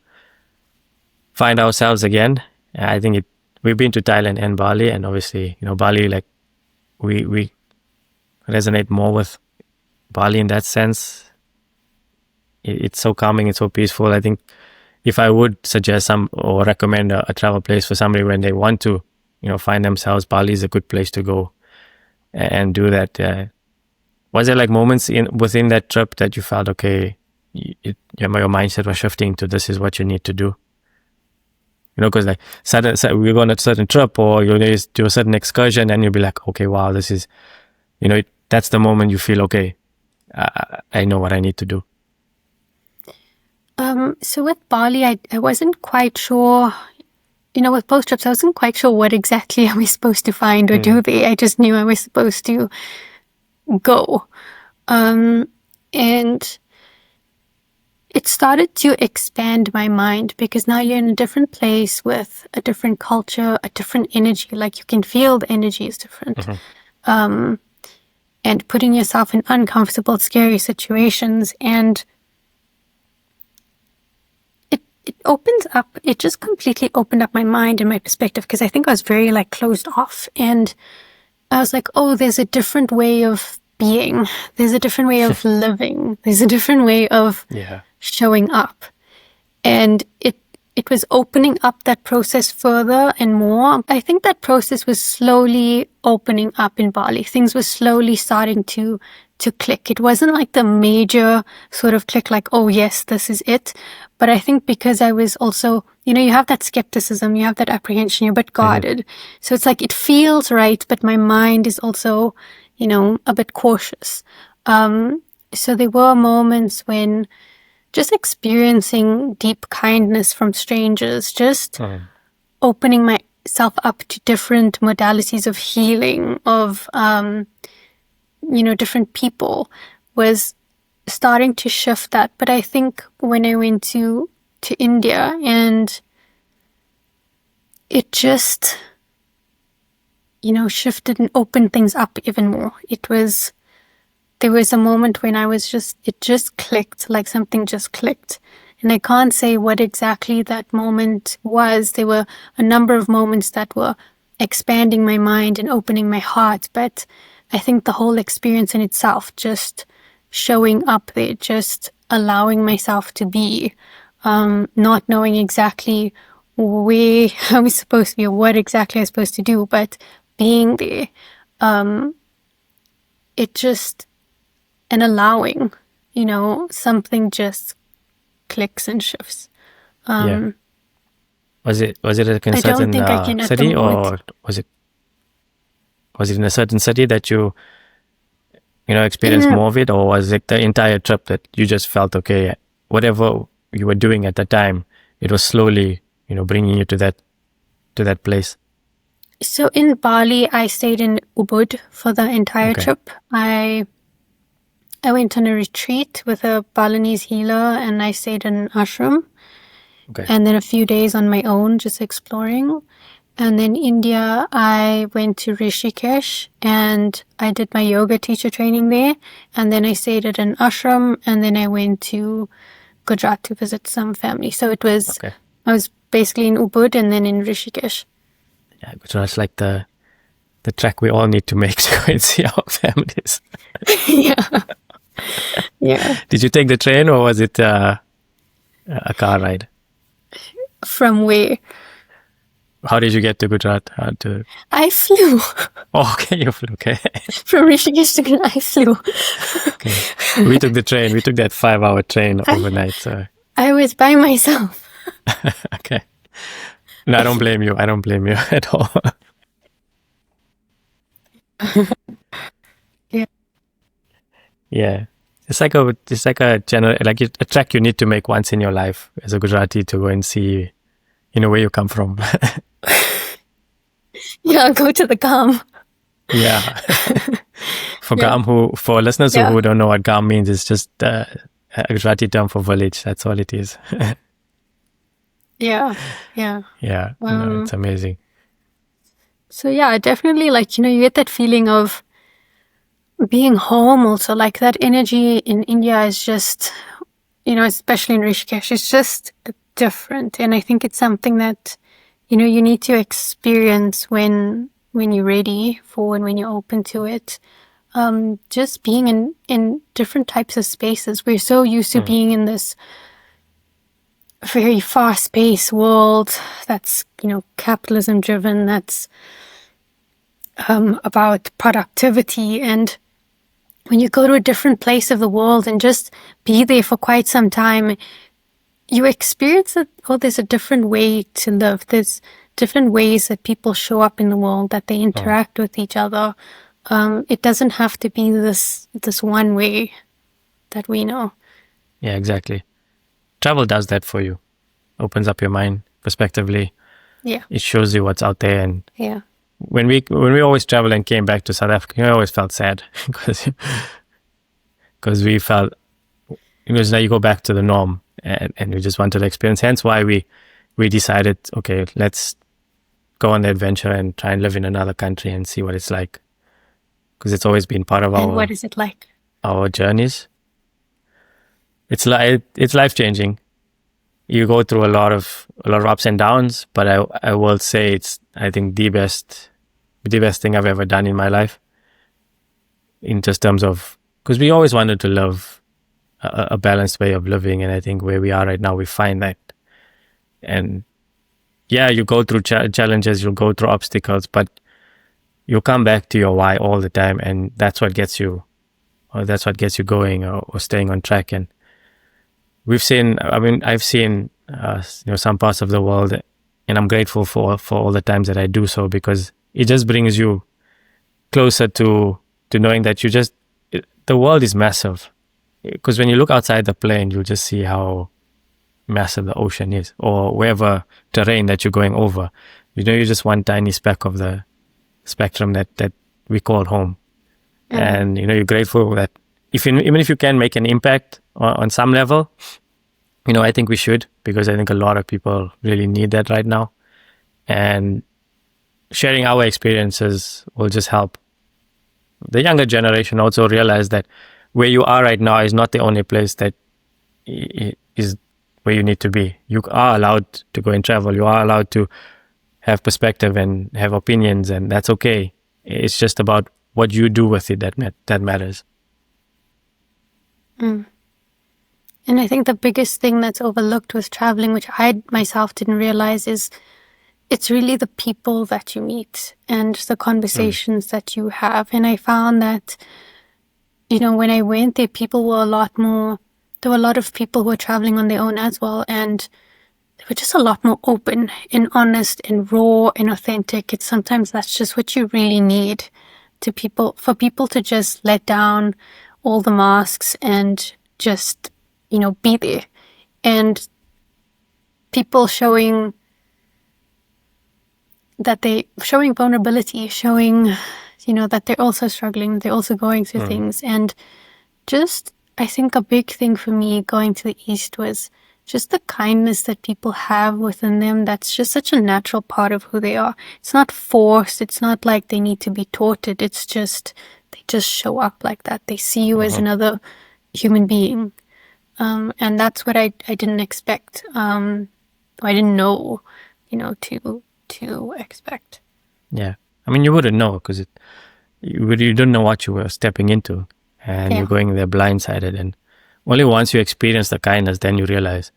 find ourselves again. I think we've been to Thailand and Bali, and obviously, Bali, like we resonate more with Bali in that sense. It's so calming, it's so peaceful. I think if I would suggest or recommend a travel place for somebody when they want to, find themselves, Bali is a good place to go and do that. Was there like moments within that trip that you felt, okay, your mindset was shifting to this is what you need to do? Because like we're going on a certain trip, or you do a certain excursion, and you'll be like, okay, wow, this is, that's the moment you feel, okay, I know what I need to do. So with Bali, I wasn't quite sure, with both trips, I wasn't quite sure what exactly I was supposed to find or do there. I just knew I was supposed to go. And it started to expand my mind, because now you're in a different place with a different culture, a different energy. Like, you can feel the energy is different. And putting yourself in uncomfortable, scary situations, and it opens up, it just completely opened up my mind and my perspective, because I think I was very like closed off, and I was like, oh, there's a different way of being, there's a different way of living, there's a different way of showing up. And it was opening up that process further and more. I think that process was slowly opening up in Bali. Things were slowly starting to click. It wasn't like the major sort of click, like, oh yes, this is it. But I think because I was also, you have that skepticism, you have that apprehension, you're a bit guarded. So it's like, it feels right, but my mind is also, a bit cautious. So there were moments when just experiencing deep kindness from strangers, just opening myself up to different modalities of healing, of, different people, was starting to shift that. But I think when I went to India, and it just, shifted and opened things up even more. There was a moment when it just clicked, like something just clicked. And I can't say what exactly that moment was. There were a number of moments that were expanding my mind and opening my heart. But I think the whole experience in itself, just showing up there, just allowing myself to be, not knowing exactly where I was supposed to be or what exactly I was supposed to do, but being there, it just, and allowing, something just clicks and shifts. Was it in a certain city, or was it in a certain city that you experienced more of it, or was it the entire trip that you just felt, okay, whatever you were doing at the time, it was slowly bringing you to that place? So in Bali, I stayed in Ubud for the entire trip. I went on a retreat with a Balinese healer, and I stayed in an ashram. And then a few days on my own, just exploring. And then India, I went to Rishikesh, and I did my yoga teacher training there. And then I stayed at an ashram, and then I went to Gujarat to visit some family. So it was, I was basically in Ubud and then in Rishikesh. Yeah, Gujarat's like the trek we all need to make to go and see our families. Yeah. Did you take the train, or was it a car ride? From where? How did you get to Gujarat? I flew. Oh, okay, you flew. Okay. From Rishikesh to Gujarat, I flew. Okay. We took the train. We took that 5-hour train overnight. So. I was by myself. Okay. No, I don't blame you. I don't blame you at all. Yeah. It's like a general, like a trek you need to make once in your life as a Gujarati, to go and see, where you come from. Yeah, go to the Gam. Yeah. For listeners who don't know what Gam means, it's just a Gujarati term for village. That's all it is. Yeah. Yeah. Yeah, no, it's amazing. So yeah, definitely, like, you get that feeling of being home also. Like, that energy in India is just, especially in Rishikesh, it's just different. And I think it's something that, you need to experience when you're ready for and when you're open to it. Just being in different types of spaces. We're so used to being in this very fast-paced world that's, capitalism driven, that's about productivity. And when you go to a different place of the world and just be there for quite some time, you experience that, there's a different way to live. There's different ways that people show up in the world, that they interact with each other. It doesn't have to be this one way that we know. Yeah, exactly. Travel does that for you. Opens up your mind perspectively. Yeah. It shows you what's out there. And Yeah. when we always traveled and came back to South Africa, I always felt sad because we felt it was like you go back to the norm, and we just wanted to experience. Hence why we decided, okay, let's go on the adventure and try and live in another country and see what it's like, because it's always been part of And what is it like? our journeys. It's life changing. You go through a lot of ups and downs, but I will say it's, I think, the best thing I've ever done in my life, in just terms of, because we always wanted to live a balanced way of living, and I think where we are right now, we find that. And yeah, you go through challenges, you'll go through obstacles, but you'll come back to your why all the time, and that's what gets you, going, or staying on track. And I've seen some parts of the world, and I'm grateful for all the times that I do so, because it just brings you closer to knowing that the world is massive. Because when you look outside the plane, you'll just see how massive the ocean is, or wherever terrain that you're going over. You're just one tiny speck of the spectrum that we call home. And you're grateful that even if you can make an impact on some level, I think we should, because I think a lot of people really need that right now. And sharing our experiences will just help the younger generation also realize that where you are right now is not the only place that is where you need to be. You are allowed to go and travel. You are allowed to have perspective and have opinions, and that's okay. It's just about what you do with it that matters. And I think the biggest thing that's overlooked with traveling, which I myself didn't realize, is it's really the people that you meet and the conversations that you have. And I found that, when I went there, there were a lot of people who were traveling on their own as well. And they were just a lot more open and honest and raw and authentic. Sometimes that's just what you really need for people to just let down all the masks and just, be there. And people showing vulnerability, showing, that they're also struggling, they're also going through things. And just, I think a big thing for me going to the East was just the kindness that people have within them. That's just such a natural part of who they are. It's not forced. It's not like they need to be taught it. It's just, they just show up like that. They see you as another human being. And that's what I didn't expect. I didn't know, to expect. Yeah. I mean, you wouldn't know, because you don't know what you were stepping into, and you're going there blindsided. And only once you experience the kindness, then you realize.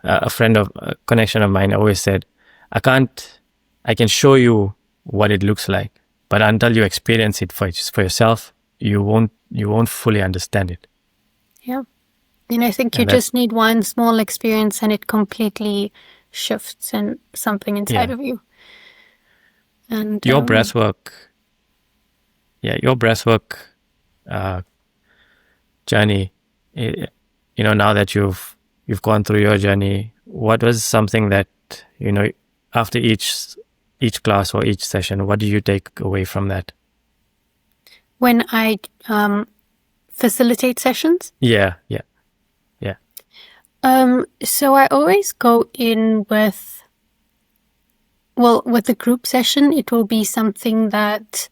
A connection of mine always said, I can show you what it looks like, but until you experience it for yourself, you won't fully understand it. Yeah. And I think you just need one small experience and it completely shifts and something inside of you. And your breathwork journey, now that you've gone through your journey, what was something that, after each class or each session, what do you take away from that? When I facilitate sessions? Yeah. So I always go in with a group session. It will be something that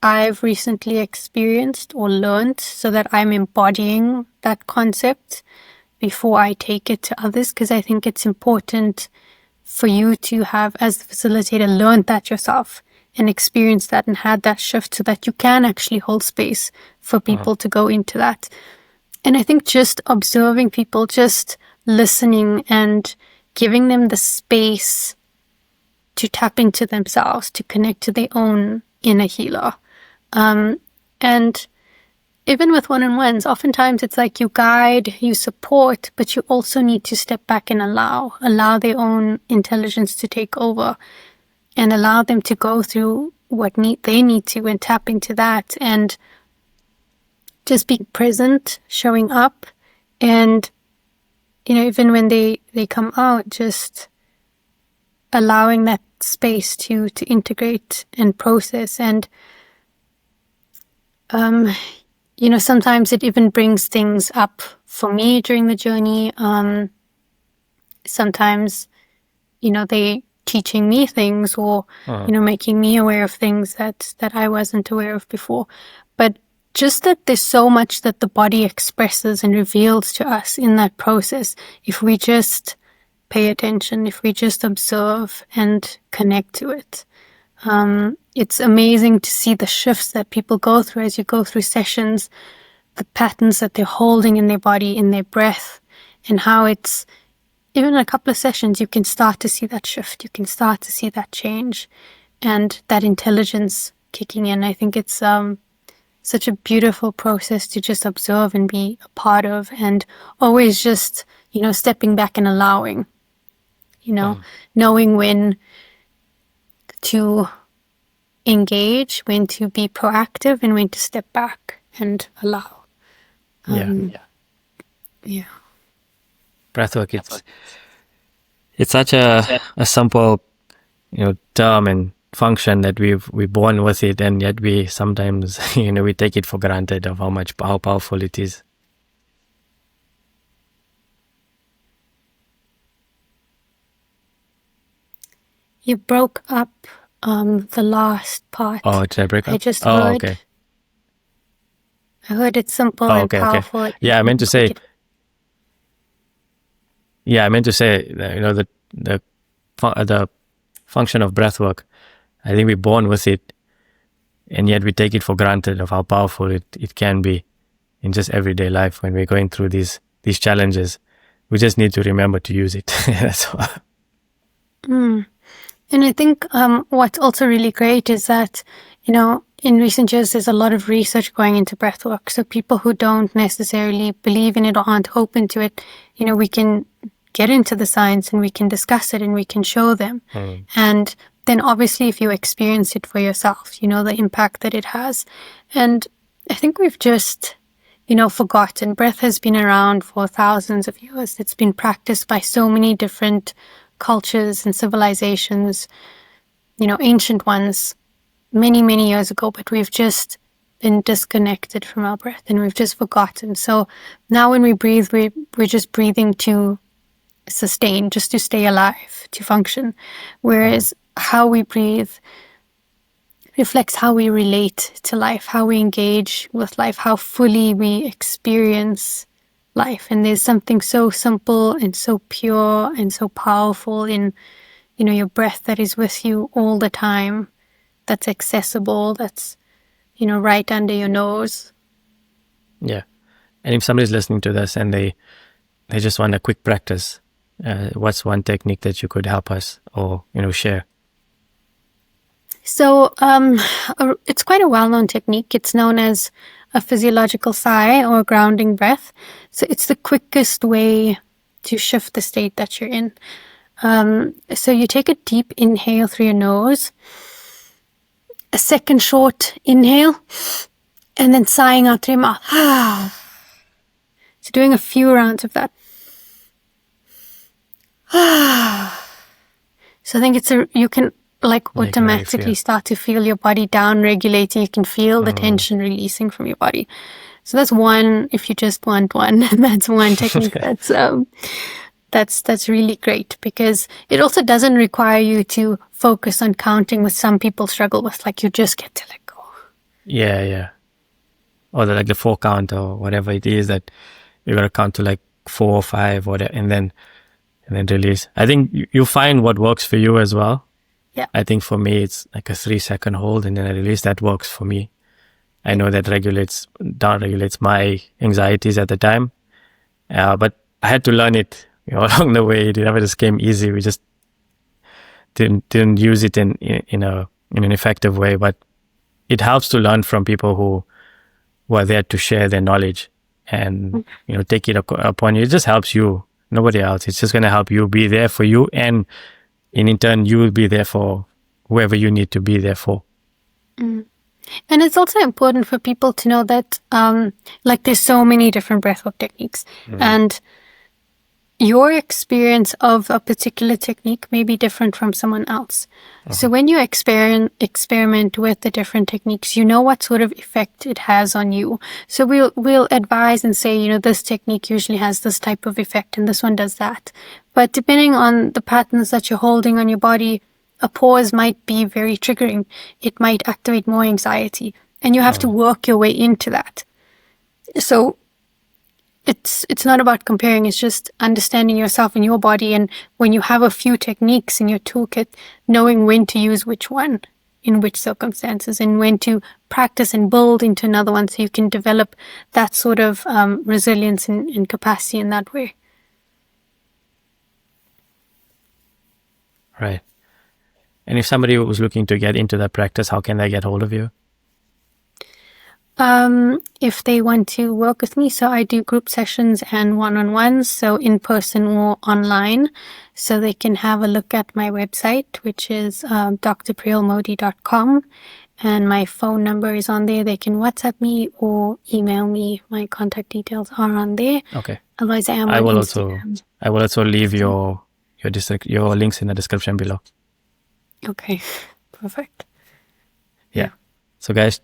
I've recently experienced or learned, so that I'm embodying that concept before I take it to others, because I think it's important for you to have, as the facilitator, learned that yourself and experienced that and had that shift, so that you can actually hold space for people to go into that. And I think just observing people, just listening and giving them the space to tap into themselves, to connect to their own inner healer. And even with one-on-ones, oftentimes it's like you guide, you support, but you also need to step back and allow their own intelligence to take over and allow them to go through what they need to and tap into that, and just be present, showing up, and even when they come out, just allowing that space to integrate and process. And sometimes it even brings things up for me during the journey. Sometimes they teaching me things, or making me aware of things that I wasn't aware of before. But just that there's so much that the body expresses and reveals to us in that process, if we just pay attention, if we just observe and connect to it. It's amazing to see the shifts that people go through as you go through sessions, the patterns that they're holding in their body, in their breath, and how it's, even in a couple of sessions, you can start to see that shift, you can start to see that change, and that intelligence kicking in. I think it's such a beautiful process to just observe and be a part of, and always just, stepping back and allowing, knowing when to engage, when to be proactive, and when to step back and allow. Yeah. Breathwork, it's such a simple, term and function that we're born with it, and yet we sometimes, we take it for granted of how powerful it is. You broke up the last part. Oh, did I break up? I just heard. Okay. I heard it's simple and powerful. Okay. Yeah, I meant to say. Yeah, I meant to say, the function of breathwork. I think we're born with it, and yet we take it for granted of how powerful it can be in just everyday life when we're going through these challenges. We just need to remember to use it. That's all. And I think what's also really great is that, in recent years, there's a lot of research going into breathwork. So people who don't necessarily believe in it or aren't open to it, we can get into the science and we can discuss it and we can show them. And then obviously if you experience it for yourself, the impact that it has. And I think we've just, forgotten. Breath has been around for thousands of years. It's been practiced by so many different cultures and civilizations, ancient ones, many, many years ago, but we've just been disconnected from our breath and we've just forgotten. So now when we breathe, we're just breathing to sustain, just to stay alive, to function. Whereas how we breathe reflects how we relate to life, how we engage with life, how fully we experience life. And there's something so simple and so pure and so powerful in, your breath that is with you all the time, that's accessible, that's, right under your nose. Yeah. And if somebody's listening to this and they just want a quick practice, what's one technique that you could help us or, share? So it's quite a well-known technique. It's known as a physiological sigh or grounding breath. So it's the quickest way to shift the state that you're in. So you take a deep inhale through your nose, a second short inhale, and then sighing out through your mouth. So doing a few rounds of that. So I think you can automatically start to feel your body down regulating. You can feel the tension releasing from your body. So that's one, if you just want one, that's one technique that's really great, because it also doesn't require you to focus on counting, with some people struggle with, like you just get to let go. Yeah. Or like the 4 count or whatever it is that you got to count to like 4 or 5 or whatever, and then release. I think you find what works for you as well. Yeah. I think for me, it's like a 3-second hold and then I release. That works for me. I know that down regulates my anxieties at the time. But I had to learn it, along the way. It never just came easy. We just didn't use it in an effective way. But it helps to learn from people who are there to share their knowledge and take it upon you. It just helps you, nobody else. It's just going to help you, be there for you, and in turn you will be there for whoever you need to be there for. And it's also important for people to know that like there's so many different breathwork techniques, and your experience of a particular technique may be different from someone else. So when you experiment with the different techniques, you know what sort of effect it has on you. So we'll advise and say, this technique usually has this type of effect and this one does that. But depending on the patterns that you're holding on your body, a pause might be very triggering. It might activate more anxiety, and you have to work your way into that. So it's not about comparing, it's just understanding yourself and your body, and when you have a few techniques in your toolkit, knowing when to use which one in which circumstances, and when to practice and build into another one, so you can develop that sort of resilience and capacity in that way. Right. And if somebody was looking to get into that practice, how can they get hold of you? If they want to work with me, so I do group sessions and one-on-ones, so in person or online. So they can have a look at my website, which is drpriyalmodi.com, and my phone number is on there. They can WhatsApp me or email me. My contact details are on there. Okay. Otherwise, I am on Instagram. I will also leave your links in the description below. Okay, perfect. Yeah. So guys,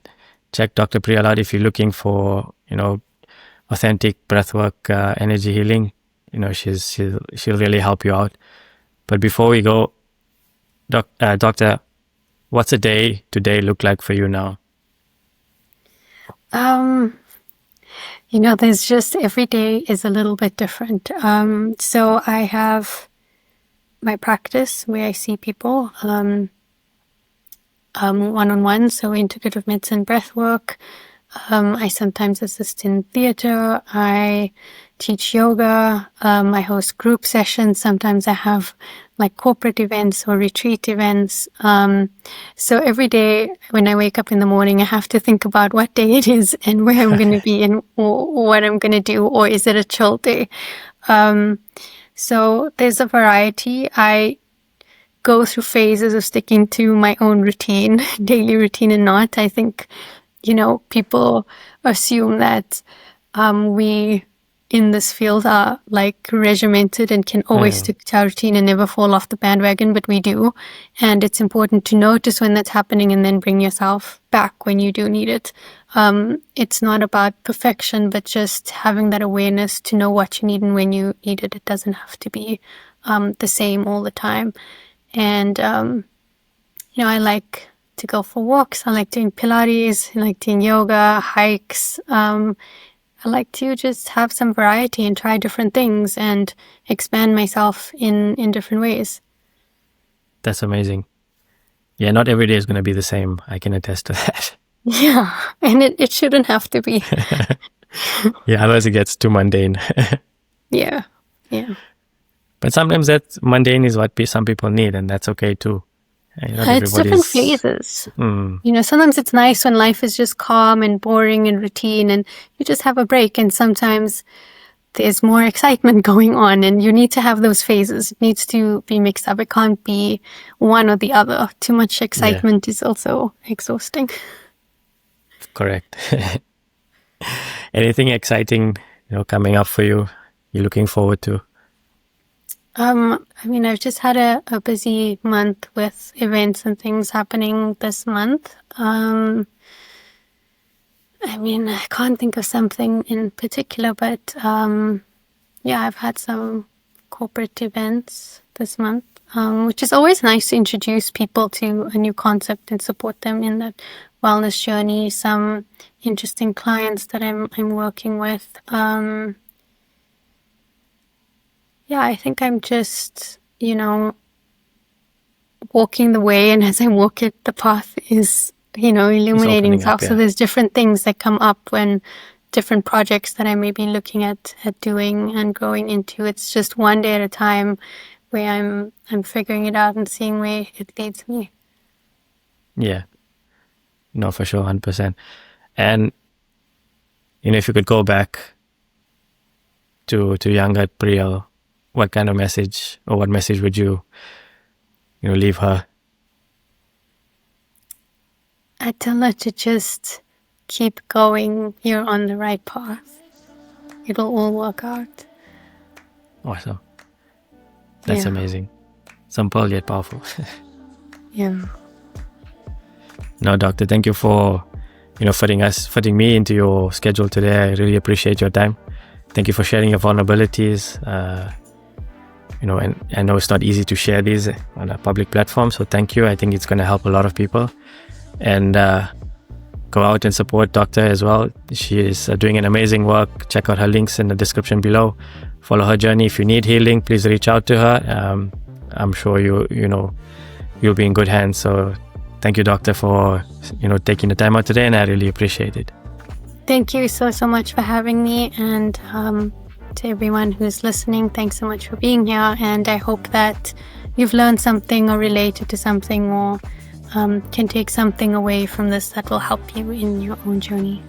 check Dr. Priyal out if you're looking for, authentic breathwork, energy healing. She'll really help you out. But before we go, Doctor, what's a day today look like for you now? There's just, every day is a little bit different. So I have my practice where I see people one-on-one, so integrative medicine, breathwork. I sometimes assist in theater. I teach yoga. I host group sessions. Sometimes I have like corporate events or retreat events. So every day when I wake up in the morning, I have to think about what day it is and where I'm going to be and or what I'm going to do, or is it a chill day? So there's a variety. I go through phases of sticking to my own routine, daily routine, and not. I think, people assume that we in this field are like regimented and can always stick to our routine and never fall off the bandwagon, but we do. And it's important to notice when that's happening and then bring yourself back when you do need it. It's not about perfection, but just having that awareness to know what you need and when you need it. It doesn't have to be the same all the time. And, I like to go for walks. I like doing Pilates. I like doing yoga, hikes. I like to just have some variety and try different things and expand myself in different ways. That's amazing. Yeah, not every day is going to be the same. I can attest to that. Yeah, and it shouldn't have to be. Yeah, otherwise it gets too mundane. Yeah. But sometimes that mundane is what some people need, and that's okay too. It's different phases. Sometimes it's nice when life is just calm and boring and routine and you just have a break, and sometimes there's more excitement going on and you need to have those phases. It needs to be mixed up. It can't be one or the other. Too much excitement is also exhausting. Correct. Anything exciting, coming up for you, you're looking forward to? I've just had a busy month with events and things happening this month. I mean, I can't think of something in particular, but yeah, I've had some corporate events this month, which is always nice to introduce people to a new concept and support them in that wellness journey. Some interesting clients that I'm working with. Yeah, I think I'm just, walking the way, and as I walk it, the path is, illuminating itself. So there's different things that come up when different projects that I may be looking at doing and growing into. It's just one day at a time where I'm figuring it out and seeing where it leads me. Yeah. No, for sure, 100%. And, if you could go back to younger Priyal, what kind of message, or what message would you, leave her? I tell her to just keep going. You're on the right path. It'll all work out. Awesome. That's amazing. Simple yet powerful. Yeah. No, doctor, thank you for, fitting me into your schedule today. I really appreciate your time. Thank you for sharing your vulnerabilities. And I know it's not easy to share these on a public platform, so thank you. I think it's going to help a lot of people. And go out and support Doctor as well. She is doing an amazing work. Check out her links in the description below. Follow her journey. If you need healing, please reach out to her. I'm sure you'll be in good hands. So thank you, Doctor, for taking the time out today, and I really appreciate it. Thank you so much for having me, and to everyone who's listening, thanks so much for being here. And I hope that you've learned something or related to something, or can take something away from this that will help you in your own journey.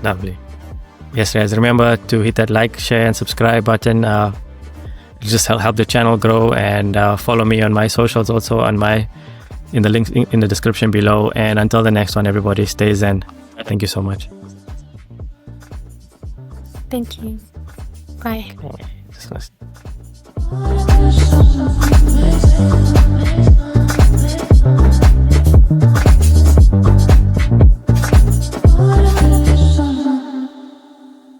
Lovely. Yes, guys, remember to hit that like, share, and subscribe button. Just help the channel grow, and follow me on my socials also in the links in the description below. And until the next one, everybody, stay zen. Thank you so much. Thank you. Bye. Just